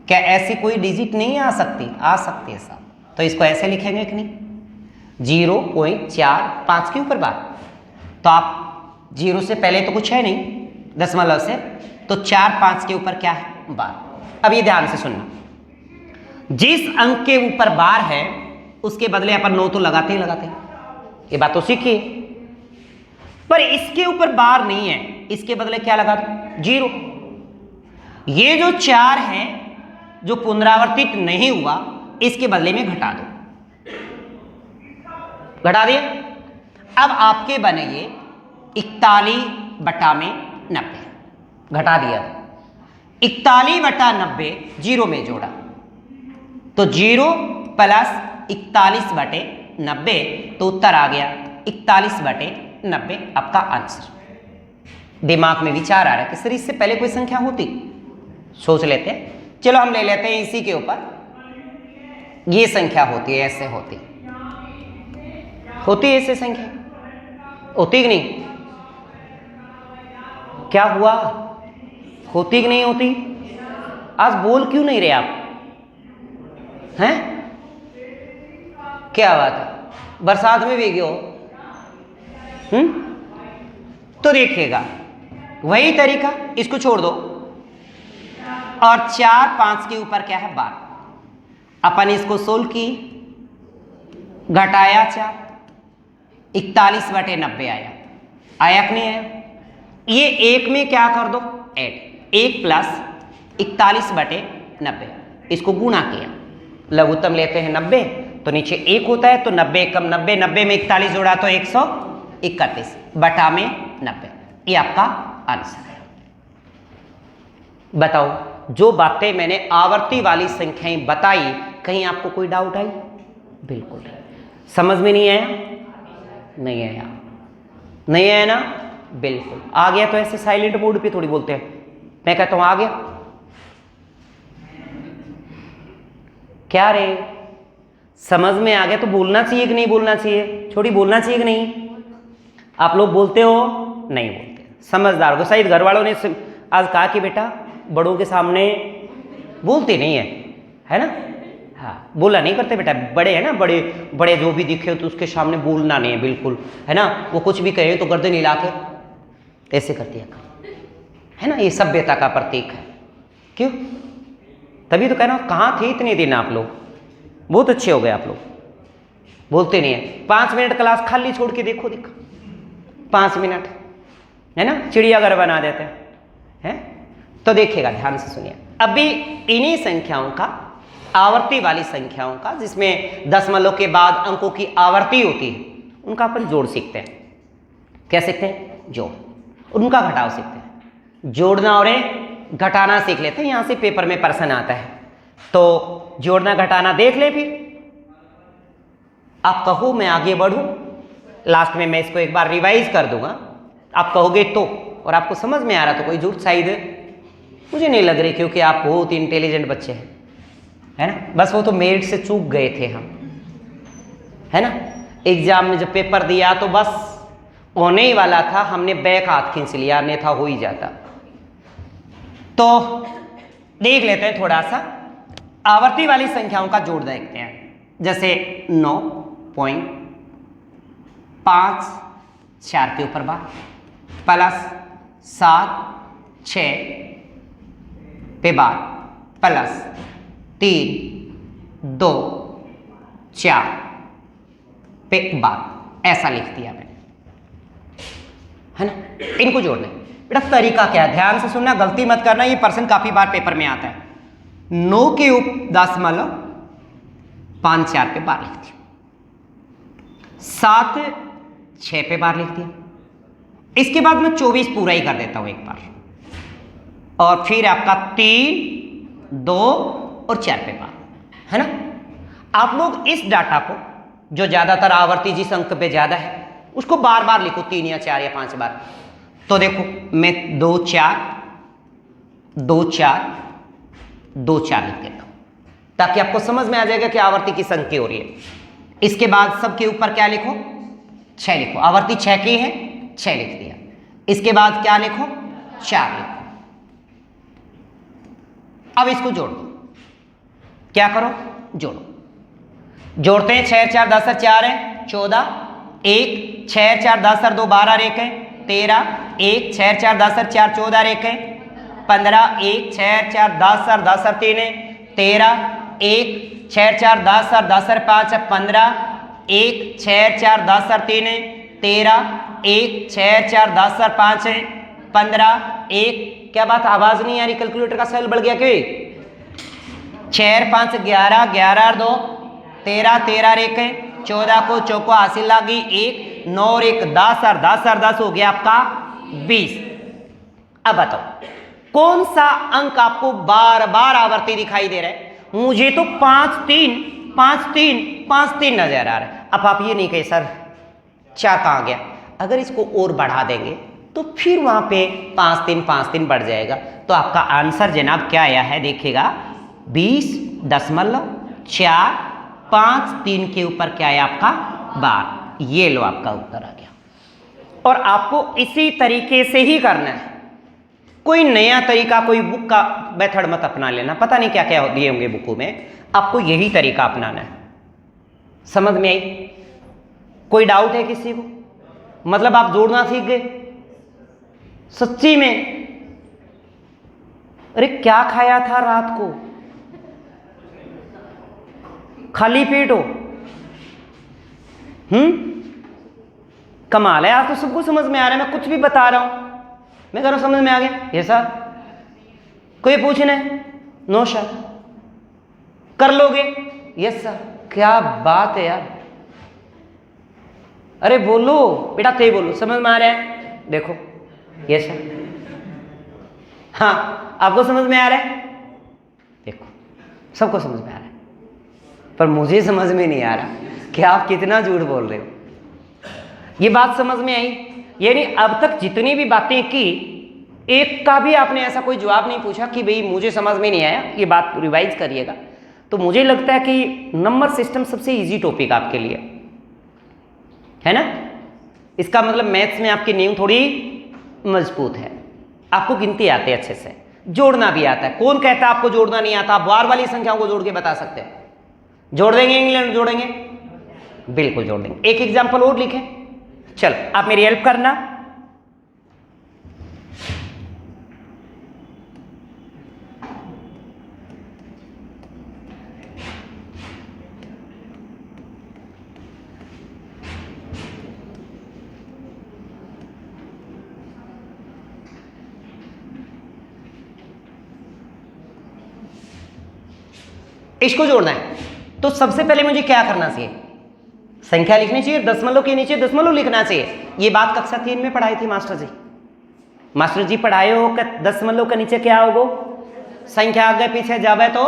क्या ऐसी कोई डिजिट नहीं आ सकती? आ सकती है साहब। तो इसको ऐसे लिखेंगे कि नहीं, 0.45 के ऊपर बार, तो आप 0 से पहले तो कुछ है नहीं दशमलव से, तो 4 5 के ऊपर क्या है? बार। अब ये ध्यान से सुनना, जिस अंक के ऊपर बार है उसके बदले अपन 9 तो लगाते ही लगाते हैं, ये बात तो सीखिए। पर इसके ऊपर बार नहीं है, इसके बदले क्या लगा दो? 0। ये जो 4 है जो पुनरावर्तित नहीं हुआ, इसके बदले में घटा दो, घटा दिया। अब आपके बने ये 41/90, घटा दिया। 41/90 0 में जोड़ा तो 0 + 41/90, तो उत्तर आ गया 41/90 आपका आंसर। दिमाग में विचार आ रहा है कि सर इससे पहले कोई संख्या होती, सोच लेते हैं। चलो हम ले लेते हैं इसी के ऊपर, ये संख्या होती है, ऐसे होती है ऐसे संख्या, होती कि नहीं? क्या हुआ, होती कि नहीं होती? आज बोल क्यों नहीं रहे आप हैं? क्या बात है, बरसात में भीगे हो? तो देखिएगा वही तरीका, इसको छोड़ दो और 4 5 के ऊपर क्या है? बार। अपन इसको सोल्व की, घटाया 4, 41/90 आया, आया कि नहीं आया? ये एक में क्या कर दो? ऐड, 1 + 41/90, इसको गुणा किया, लघुत्तम लेते हैं 90, तो नीचे 1 होता है, तो 90 एकम 90, 90 में 41 जोड़ा तो 131 बटा में 90, ये आपका आंसर है। बताओ, जो बातें मैंने आवर्ती वाली संख्याएं बताई, कहीं आपको कोई डाउट आई? बिल्कुल समझ में नहीं आया? नहीं आया, नहीं आया ना? बिल्कुल आ गया तो ऐसे साइलेंट मोड पे थोड़ी बोलते हैं, मैं कहता हूं आ गया। क्या रे, समझ में आ गया तो बोलना चाहिए कि नहीं बोलना चाहिए? छोटी बोलना चाहिए कि नहीं? आप लोग बोलते हो? नहीं बोलते। समझदार को शायद घर वालों ने आज कहा कि बेटा बड़ों के सामने बोलते नहीं है ना? हाँ, बोला नहीं करते बेटा, बड़े है ना, बड़े बड़े जो भी दिखे तो उसके सामने बोलना नहीं है बिल्कुल, है ना? वो कुछ भी कहे तो गर्दन हिला के ऐसे करती है ना, ये सभ्यता का प्रतीक है। क्यों? तभी तो कह रहा हूं, कहाँ थे इतने दिन आप लोग? बहुत अच्छे हो गए आप लोग, बोलते नहीं है। 5 मिनट क्लास खाली छोड़ के देखो, 5 मिनट, है ना, चिड़ियाघर बना देते हैं। तो देखिएगा, ध्यान से सुनिए। अभी इन्हीं संख्याओं का, आवर्ती वाली संख्याओं का, जिसमें दशमलव के बाद अंकों की आवर्ती होती है, उनका अपन जोड़ सीखते हैं। क्या सीखते हैं? जोड़। उनका घटाव सीखते हैं। जोड़ना और घटाना सीख लेते हैं, यहां से पेपर में प्रश्न आता है, तो जोड़ना घटाना देख ले। फिर आप कहो मैं आगे बढ़ूं, लास्ट में मैं इसको एक बार रिवाइज कर दूंगा, आप कहोगे तो, और आपको समझ में आ रहा तो कोई झूठ शायद मुझे नहीं लग रही, क्योंकि आप बहुत इंटेलिजेंट बच्चे हैं, है ना? बस वो तो मेरिट से चूक गए थे हम, है ना? एग्जाम में जब पेपर दिया तो बस होने ही वाला था, हमने बैक हाथ खींच लिया, अन्यथा हो ही जाता। तो देख लेते हैं थोड़ा सा आवर्ती वाली संख्याओं का जोड़ देखते हैं। जैसे 9.5 4 के ऊपर बार, प्लस 7 6 पे बार, प्लस 3 2 4 पे बार, ऐसा लिख दिया मैंने, है ना? इनको जोड़ना है। बेटा तरीका क्या है, ध्यान से सुनना, गलती मत करना, ये प्रश्न काफी बार पेपर में आता है। 9 के दशमलव 5 4 पे बार लिख दिया, 7 6 पे बार लिख दिया, इसके बाद मैं 24 पूरा ही कर देता हूं एक बार, और फिर आपका 3 2 और 4 पे बार, है ना? आप लोग इस डाटा को जो ज्यादातर आवर्ती जिस अंक पे ज्यादा है उसको बार बार लिखो, 3 या 4 या 5 बार। तो देखो मैं 2 4 2 4 2 4 लिख देता हूं ताकि आपको समझ में आ जाएगा कि आवर्ती किस अंक की हो रही है। इसके बाद सबके ऊपर क्या लिखो, 6 लिखो। आवर्ती 6 की है, 6 लिख दिया। इसके बाद क्या लिखो, 4 लिखो। अब इसको जोड़ दो, क्या करो, जोड़ो। जोड़ते हैं, 6 4 10 4 है 14, 1 6 4 10 2 12 1 है 13, 1 6 4 10 4 14 1 है 15, 1 6 4 10 10 3 है 13, 1 6 4 10 10 5 15, 1 6 4 10 3 है 13, 1 6 4 10 5 है 15, 1 क्या बात आवाज नहीं आ रही, कैलकुलेटर का सेल बढ़ गया क्यों? 6 5 11 11 2 13 13 1 है 14 को चौको हासिल लागी 1 9 और 1 10 और 10 और 10 हो गया आपका 20। अब बताओ कौन सा अंक आपको बार बार आवर्ती दिखाई दे रहा है? मुझे तो 5 3 5 3 5 3 नजर आ रहा है। अब आप ये नहीं कहे सर 4 कहाँ गया, अगर इसको और बढ़ा देंगे तो फिर वहां पे 5 3 बढ़ जाएगा। तो आपका आंसर जनाब क्या आया है देखिएगा, 20.4 5 3 के ऊपर क्या है आपका 12। ये लो आपका उत्तर आ गया। और आपको इसी तरीके से ही करना है, कोई नया तरीका, कोई बुक का मेथड मत अपना लेना, पता नहीं क्या क्या दिए होंगे बुकों में, आपको यही तरीका अपनाना है। समझ में आई? कोई डाउट है किसी को? मतलब आप जोड़ना सीख गए सच्ची में? अरे क्या खाया था रात को, खाली पेट हो? कमाल है, आज तो सबको समझ में आ रहा है। मैं कुछ भी बता रहा हूं, मैं कह रहा हूं समझ में आ गया। ये सर कोई पूछना है? No sir. कर लोगे? Yes sir. क्या बात है यार, अरे बोलो बेटा, ते बोलो, समझ में आ रहा है? देखो यस सर। हाँ आपको समझ में आ रहा है? देखो सबको समझ में आ रहा है, पर मुझे समझ में नहीं आ रहा कि आप कितना झूठ बोल रहे हो। ये बात समझ में आई? यानी अब तक जितनी भी बातें की, एक का भी आपने ऐसा कोई जवाब नहीं पूछा कि भाई मुझे समझ में नहीं आया। ये बात रिवाइज करिएगा। तो मुझे लगता है कि नंबर सिस्टम सबसे इजी टॉपिक आपके लिए है ना। इसका मतलब मैथ्स में आपकी नींव थोड़ी मजबूत है, आपको गिनती आते हैं अच्छे से, जोड़ना भी आता है। कौन कहता है आपको जोड़ना नहीं आता? आप बार वाली संख्याओं को जोड़ के बता सकते हैं। जोड़ देंगे इंग्लैंड, जोड़ेंगे, बिल्कुल जोड़ देंगे। एक एग्जाम्पल और लिखें, चल आप मेरी हेल्प करना। इसको जोड़ना है तो सबसे पहले मुझे क्या करना चाहिए? संख्या लिखनी चाहिए, दशमलव के नीचे दशमलव लिखना चाहिए। ये बात कक्षा 3 में पढ़ाई थी मास्टर जी। मास्टर जी पढ़ाए हो कि दशमलव के नीचे क्या होगा? संख्या आगे पीछे जावे तो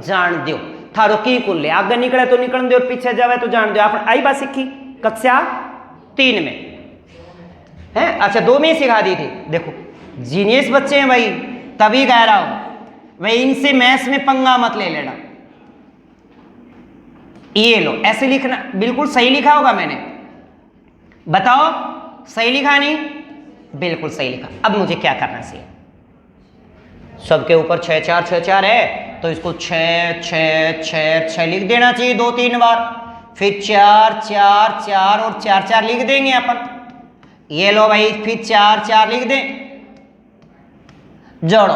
जान दो। थारो की कुल आगे निकले तो निकल दो, पीछे जावे तो जान दो। आप आई बात सीखी कक्षा 3 में है? अच्छा 2 में सिखा दी थी। देखो जीनियस बच्चे हैं भाई, तभी कह रहा हूं भाई इनसे मैथ्स में पंगा मत ले लेना। ये लो ऐसे लिखना, बिल्कुल सही लिखा होगा मैंने, बताओ सही लिखा नहीं? बिल्कुल सही लिखा। अब मुझे क्या करना चाहिए? सबके ऊपर 6 4 6 4 है तो इसको 6 6 6 6 लिख देना चाहिए 2-3 बार। फिर 4 4 4 और 4 4 लिख देंगे अपन। ये लो भाई, फिर 4 4 लिख दें, जोड़ो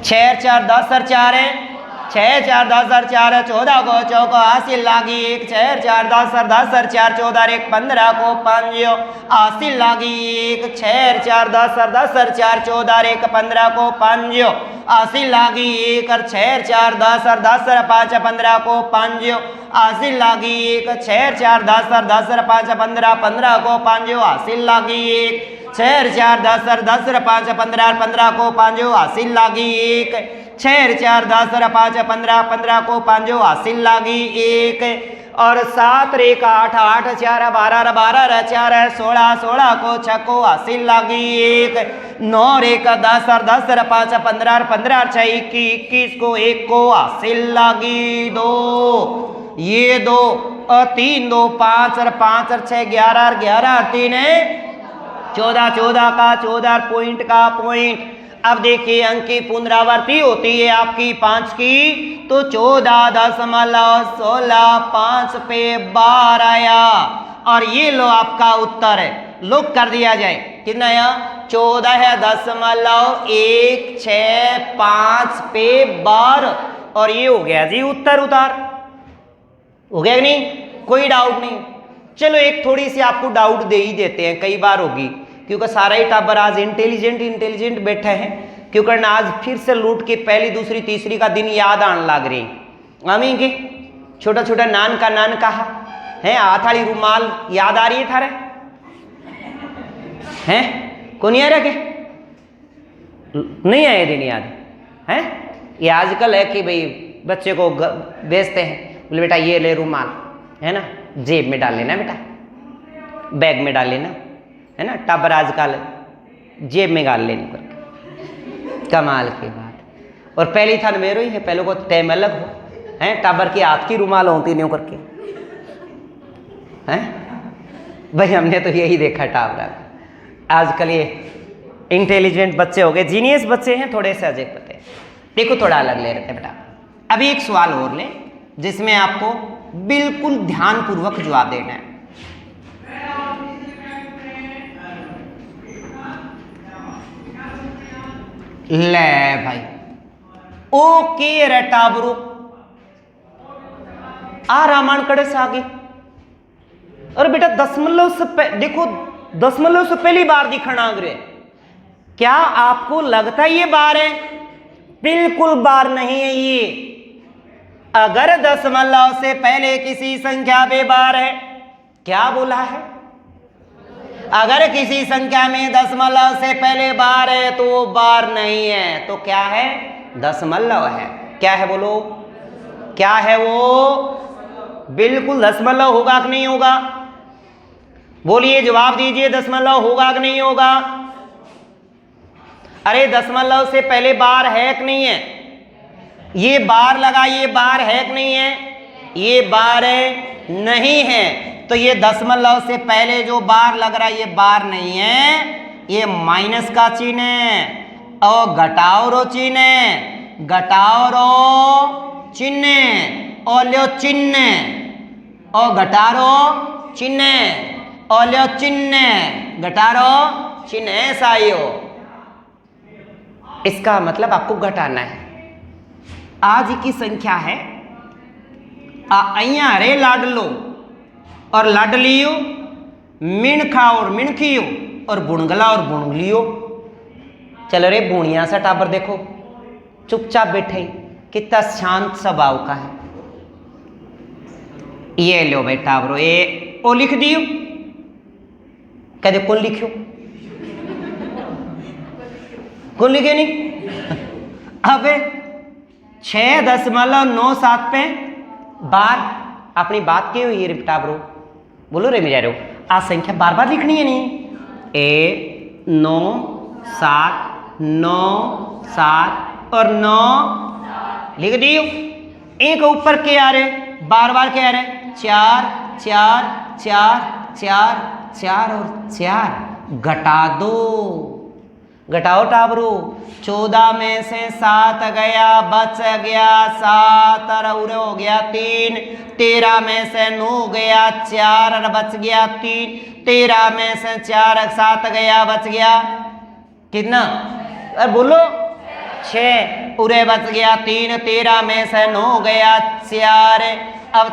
6 4 10 और 4 है, 6 4 10 और 4 है, 14 को चौको हासिल लागी 1, 6 4 10 और 10 और 4 14 1, 15 को 5 हासिल लागी 1, 6 4 10 और 10 और 4 14 1, 15 को 5 हासिल लागी 1, और 6 4 10 और 10 और 5 15 को 5 हासिल लागी 1, 6 4 10 और 10 और 5 15 15 को 5 हासिल लागी 1, 6 4 10 और 10 और 5 15 15 को 5 हासिल लागी 1, 6 और 4 10 और 5 15, 15 को 5 हासिल लागी 1 और 7 और 1 8, 8 4 12 12 और 4 16, 16 को 6 को हासिल लागी 1 9 और 1 10 और 10 और 5 15 और 15 और 6 21, 21 को 1 को हासिल लागी 2 ये 2 और 3 2 5 और 5 और 6 11 और 11 और 3 14, 14 का 14 पॉइंट का पॉइंट। अब देखिए अंक की पुनरावृत्ति होती है आपकी 5 की, तो 14.16 5 पे 12 आया और ये लो आपका उत्तर है। लुक कर दिया जाए कितना आया 14.165 पे 12 और ये हो गया जी उत्तर। उतार हो गया कि नहीं, कोई डाउट नहीं। चलो एक थोड़ी सी आपको डाउट दे ही देते हैं, कई बार होगी क्योंकि सारा ही टाबर आज इंटेलिजेंट बैठे हैं, क्योंकि आज फिर से लूट के पहली दूसरी तीसरी का दिन याद आने लग रही अमी के छोटा छोटा नान कहा है हाथ वाली रुमाल याद आ रही है थारे हैं कौन आ रहा के नहीं आए दिन याद है। ये आजकल है कि भाई बच्चे को बेचते हैं, बोले बेटा ये ले रुमाल है ना, जेब में डाल लेना बेटा, बैग में डाल लेना है ना, टाबर आजकल जेब में डाल लेने करके कमाल की बात। और पहली थान मेरो ही है, पहले को टाइम अलग हो है, टाबर की हाथ की रुमाल होती नहीं करके हैं भाई, हमने तो यही देखा टाबर। आजकल ये इंटेलिजेंट बच्चे हो गए, जीनियस बच्चे हैं, थोड़े से अजय पते। देखो थोड़ा अलग ले रहे थे बेटा। अभी एक सवाल और ले जिसमें आपको बिल्कुल ध्यानपूर्वक जवाब देना है। ले भाई ओके रटाबरू आ रामायण कड़े से आगे। और बेटा दशमलव से देखो दशमलव से पहली बार दिखना ग्रह, क्या आपको लगता है ये बार है? बिल्कुल बार नहीं है ये। अगर दशमलव से पहले किसी संख्या में बार है, क्या बोला है? अगर किसी संख्या में दशमलव से पहले बार है तो वो बार नहीं है, तो क्या है? दशमलव है। क्या है बोलो, क्या है वो? बिल्कुल दशमलव होगा कि नहीं होगा? बोलिए, जवाब दीजिए, दशमलव होगा कि नहीं होगा? अरे दशमलव से पहले बार है कि नहीं है? ये बार लगा, ये बार है कि नहीं है? ये बार है नहीं है, तो ये दशमलव से पहले जो बार लग रहा है ये बार नहीं है, ये माइनस का चिन्ह है और घटाओ रो चिन्ह है, घटाओ रो चिन्ह और लो चिन्ह और घटारो चिन्ह और लो चिन्ह घटारो चिन्ह, ऐसा ही हो। इसका मतलब आपको घटाना है। आज की संख्या है अइया रे लाडलो और लाडलियो, मिणखा और मिणखियो और बुणगला और बुणगलियो। चलो रे बुणिया सा टाबर देखो चुपचाप बैठे, कितना शांत स्वभाव का है। ये लो भाई टाबरो, ये ओ लिख दियो, कहते कौन लिखियो? कौन लिखे नहीं? अबे 6.97 पे बार अपनी बात की हुई है टाबरो, बोलो रे मेरा रो, आज संख्या बार बार लिखनी है नहीं? 1 9 7 9 7 और 9 लिख दियो। एक ऊपर के आ रहे बार बार के आ रहे 4 4 4 4 4 और 4 घटा दो, घटाओ टाबरू। 14 में से 7 गया, बच गया 7 और उरे हो गया 3। 13 में से 9 गया 4 और बच गया 3। 13 में से 4 7 गया, बच गया कितना? अरे बोलो 6, उरे बच गया 3। 13 में से 9 गया 4, अब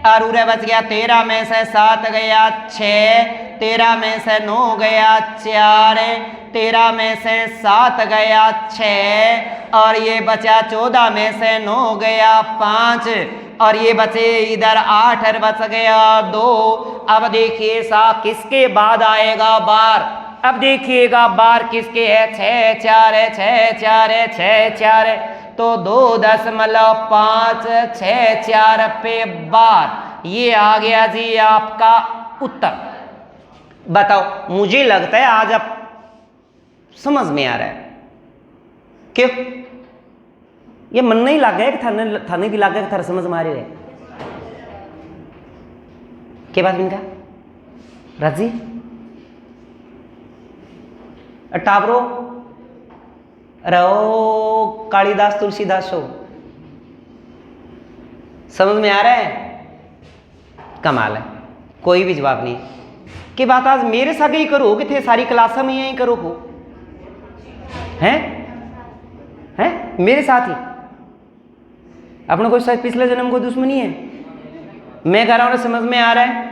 और उरे बच गया 13 में से 7 गया 6। 13 में से 9 गया 4, 13 में से 7 गया 6 और ये बचा 14 में से 9 गया 5 और ये बचे इधर 8 और बच गया 2। अब देखिए सा किसके बाद आएगा बार? अब देखिएगा बार किसके है, 6 4 है, 6 4 है, 6 4 है, तो 2.564 पे बार, ये आ गया जी आपका उत्तर। बताओ, मुझे लगता है आज आप समझ में आ रहा है। क्यों? ये मन नहीं लग गया कि थाने भी लग गया कि थारे समझ में आ रही है के बात इनका राजी टाबरो रहो कालिदास तुलसीदास हो, समझ में आ रहा है? कमाल है, कोई भी जवाब नहीं कि बात आज मेरे साथ ही करो कि थे सारी क्लास में यही करो हो हैं मेरे साथ ही। अपने कोई शायद पिछले जन्म को दुश्मनी है, मैं कह रहा हूं समझ में आ रहा है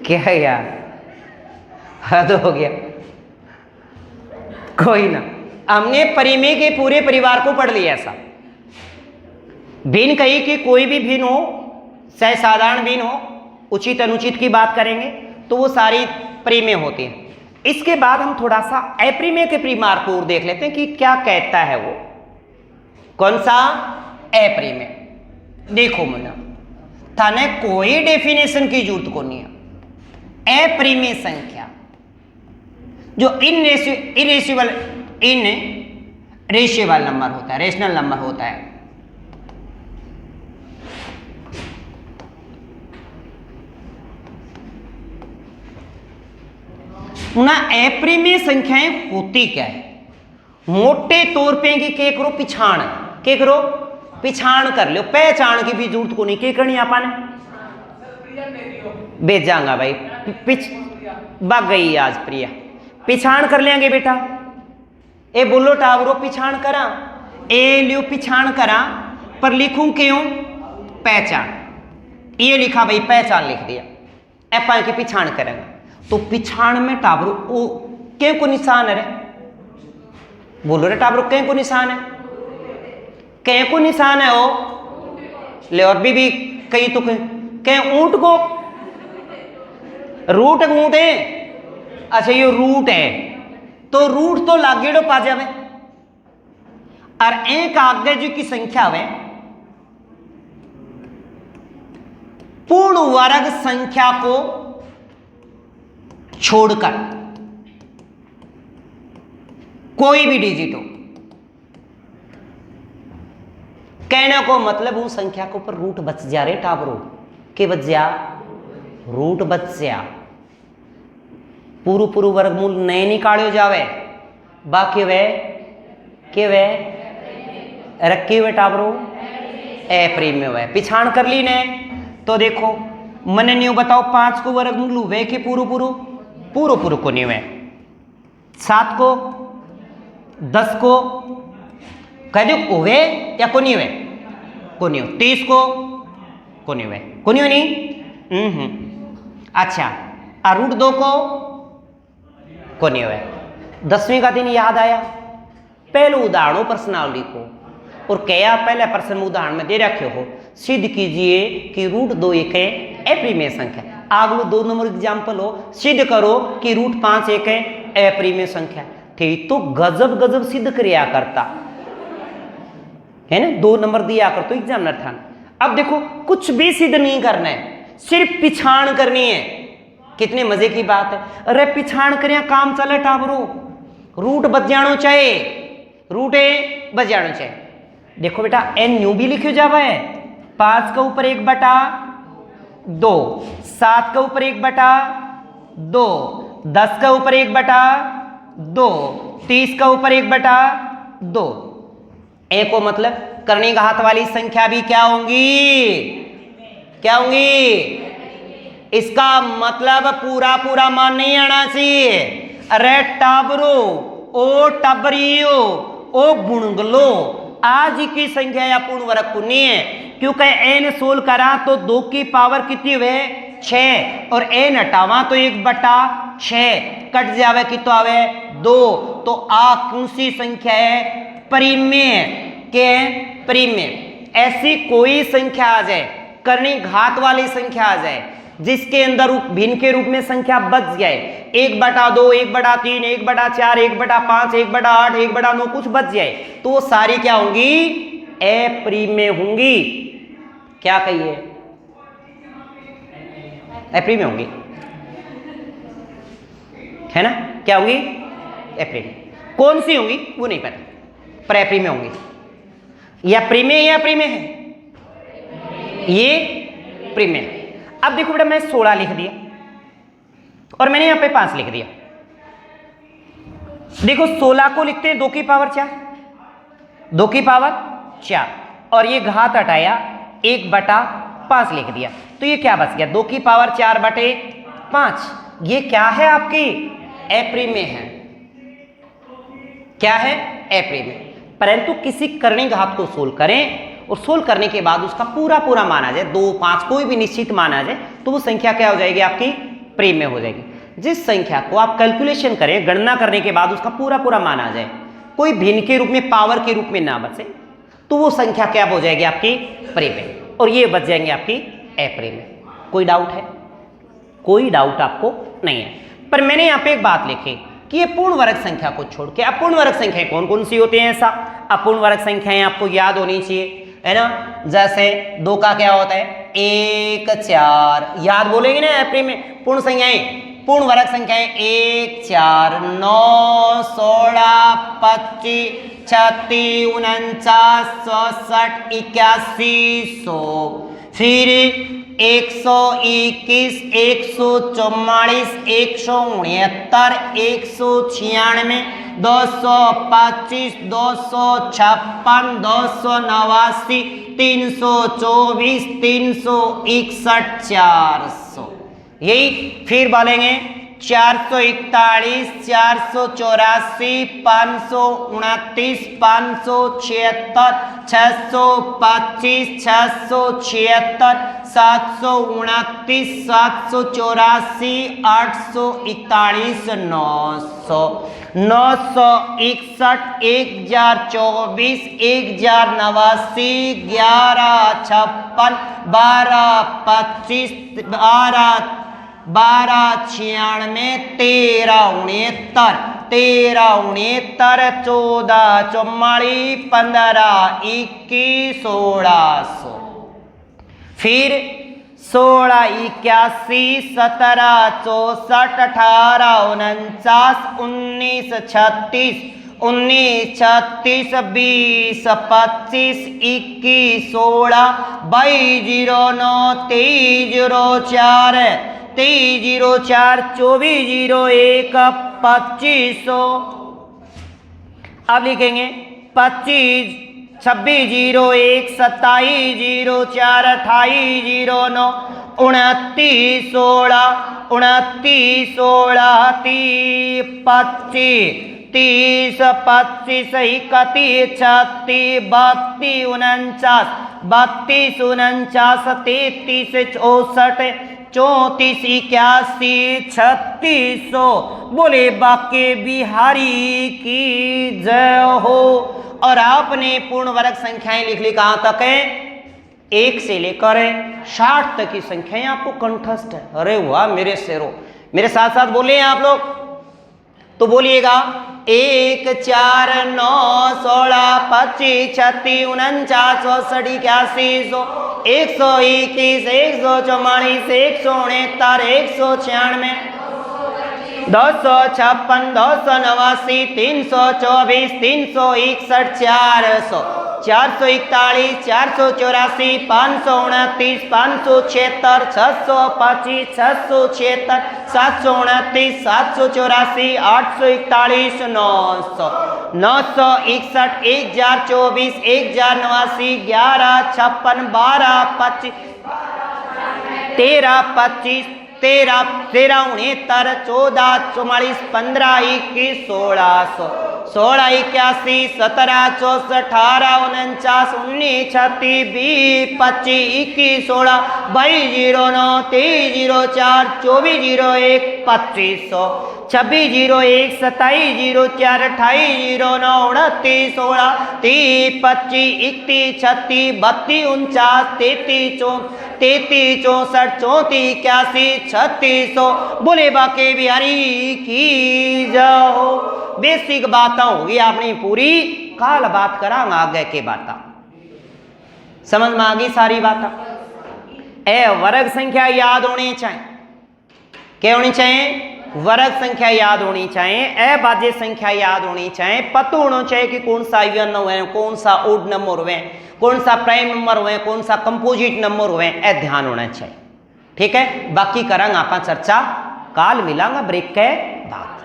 क्या यार, हद हो गया। कोई ना, हमने परिमेय के पूरे परिवार को पढ़ लिया। ऐसा भिन्न कही कि कोई भी भिन्न हो, चाहे साधारण भिन्न हो, उचित अनुचित की बात करेंगे तो वो सारी परिमेय होती है। इसके बाद हम थोड़ा सा अप्रिमेय के परिवार को देख लेते हैं कि क्या कहता है वो। कौन सा? अप्रिमेय। देखो मुन्ना, थाने कोई डेफिनेशन की जरूरत को नहीं है। अप्रिमेय संख्या जो इनरेशिएबल नंबर होता है, रेशनल नंबर होता है, ना अप्रिमेय संख्याएं होती क्या है? मोटे तौर पे कि के करो पिछाण, के करो पिछाण कर लो, पहचान की भी जरूरत को नहीं। के करनी अपन भेजांगा भाई, पिछ भाग गई आज प्रिया, पिछाण कर लेंगे बेटा। ए बोलो टावरो पिछाण करा, ए लियो पिछाण करा, पर लिखूं क्यों? पहचान। ये लिखा भाई, पहचान लिख दिया, एप्पल की पिछाण करेंगे तो पिछाण में टावरो ओ के को निशान है रे, बोलो रे टावरो के को निशान है, के को निशान है ओ ले। और भी कई तो के ऊंट को रूट ऊंट है, अच्छा ये रूट है तो रूट तो लागेड़ो पा जावे, और एक आगे जी की संख्या है पूर्ण वर्ग संख्या को छोड़कर कोई भी डिजिट हो, कहने को मतलब उस संख्या के ऊपर रूट बच जा रे टाबरो, के बच जा? रूट बच जा। पूरू पूरू वर्गमूल नए निकालो जावे, बाकी वे के वे रखी हुए टाबरो अप्रिमेय वे। पिछाण कर ली ने तो देखो मने न्यू बताओ, 5 को वर्गमूल वे के पूरू पूरू को नहीं वे, 7 को 10 को कह दो ओवे या को नहीं वे, को नहीं, 30 को नहीं वे, को नहीं। अच्छा, और रूट 2 को नहीं वे। 10वीं का दिन याद आया, पहले उदाहरणों प्रश्नावली को, और क्या पहले प्रश्न उदाहरण में दे रखे हो, सिद्ध कीजिए कि रूट 2 एक है अप्रिमेय संख्या। अगलो 2 नंबर एग्जाम्पल हो, सिद्ध करो कि रूट 5 एक है अप्रिमेय संख्या। ठीक, तो गजब सिद्ध किया करता है ना, 2 नंबर दिया कर तो एग्जामिनर था। अब देखो कुछ भी सिद्ध नहीं करना है, सिर्फ पिछाण करनी है। कितने मजे की बात है, अरे पिछाण करिया काम चले टाबरो, रूट बच जानो चाहे, रूट ए बच जानो चाहे। देखो बेटा एन न्यू भी लिखो जावा है, 5 के ऊपर 1/2, 7 के ऊपर 1/2, 10 के ऊपर 1/2, 30 के ऊपर 1/2। ए को मतलब करनी घात वाली संख्या भी क्या होंगी? इसका मतलब पूरा मान नहीं आना चाहिए। अरे टाबरो, ओ टबरियो, ओ बुणगलो, आज की संख्या या पूर्ण वर्ग नहीं है, क्योंकि एन सोल करा तो 2 की पावर कितनी हुए? 6, और एन हटावा तो 1/6 कट जावे कि तो आवे 2। तो आ कौन सी संख्या है? परिमेय के परिमेय। ऐसी कोई संख्या आ जाए, करनी घात वाली संख्या आ जाए, जिसके अंदर भिन्न के रूप में संख्या बच जाए, 1/2, 1/3, 1/4, 1/5, 1/8, 1/9 कुछ बच जाए, तो वो सारी क्या होंगी? अप्रिम में होंगी। क्या कहिए? अप्रिम में होंगी, है ना? क्या होंगी? अप्रिम। कौन सी होंगी वो नहीं पता, पर अप्रिम में होंगी। या प्रीम में या प्रीम में है, ये प्रीम में। अब देखो बेटा, मैं 16 लिख दिया और मैंने यहां पे 5 लिख दिया। देखो 16 को लिखते हैं 2 की पावर 4, 2 की पावर 4, और ये घात हटाया 1/5 लिख दिया, तो ये क्या बच गया? 2 की पावर 4/5। ये क्या है? आपकी अप्रिम में है। क्या है? अप्रिम में। परंतु किसी करनी घात को सोल्व करें और सोल्व करने के बाद उसका पूरा मान आ जाए, 2, 5 कोई भी निश्चित मान आ जाए, तो वो संख्या क्या हो जाएगी? आपकी प्रीम में हो जाएगी। जिस संख्या को आप कैलकुलेशन करें, गणना करने के बाद उसका पूरा मान आ जाए, कोई भिन्न के रूप में, पावर के रूप में ना बचे, तो वो संख्या क्या हो जाएगी? आपकी प्रीम में, और ये बच जाएंगे आपकी अप्रिम में। कोई डाउट है? कोई डाउट आपको नहीं है। पर मैंने यहाँ पे एक बात लिखी कि ये पूर्ण वर्ग संख्या को छोड़ के अपूर्ण वर्ग संख्याएं कौन कौन सी होती हैं? ऐसा अपूर्ण वर्ग संख्याएं आपको याद होनी चाहिए, है ना? जैसे 2 का क्या होता है? 1, 4, याद बोलेंगे ना अप्रिम में। पूर्ण संख्याएं, पूर्ण वर्ग संख्याएं 1, 4, 9, 16, 25, 36, 49, 64, 81, 100, फिर 121, 144, 169, 196, 225, 256, 289, 324, 361, 400। यही फिर बोलेंगे 441, 484, 529, 576, 625, 676, 729, 784, 841, 900, 961, 1024, 1089, 1156, 1225, 1296, 1369, 1369, 14 44, 15 21, 1600, फिर 16 81, 17 64, 18 49, 19 36, 19 36, 20 25, 21, 16, 22 09, 23 04, 23 04, 24 01, 2500। अब लिखेंगे 25, 26 01, 27 04, 28 09, 29 16, 29 16, 30 25, 30 25, 31 36, 32 49, 32 49, 33 64, 34 81, 3600। बोले बाके बिहारी की जय हो। और आपने पूर्ण वर्ग संख्याएं लिख ली कहां तक है? 1 से लेकर 60 तक की संख्याएं आपको कंठस्थ है। अरे वाह मेरे शेरों, मेरे साथ साथ बोलिए आप लोग, तो बोलिएगा 1 4 9 16 25 36 49 64 81 100 121 144 169 196 256 289 324 361 400 441 484 529 576 625 676 729 784 841 900 961 1024 1089 11 56 12 25 13 25 13 13 69 14 44 15 21 1600 16 81 17 64 18 49 19 36 20 25 21 16 22 09 23 04 24 01 2500 26 01 27 04 28 09 29 16 30 25 31 36 32 49 33 33 64 34 81 3600 बोले बाके बिहारी की जाओ। बेसिक बातें होगी अपनी पूरी, काल बात करांगा आगे के बात। समझ में आ गई सारी बात। ए वर्ग संख्या याद होनी चाहिए, क्या होनी चाहिए? वर्ग संख्या याद होनी चाहिए, अभाज्य संख्या याद होनी चाहिए, पता होना चाहिए कि कौन सा इवन है, कौन सा ओड नंबर हुए, कौन सा प्राइम नंबर हुए, कौन सा कंपोजिट नंबर हुए, ए ध्यान होना चाहिए। ठीक है, बाकी करेंगे आप चर्चा काल मिलांगा ब्रेक के बाद।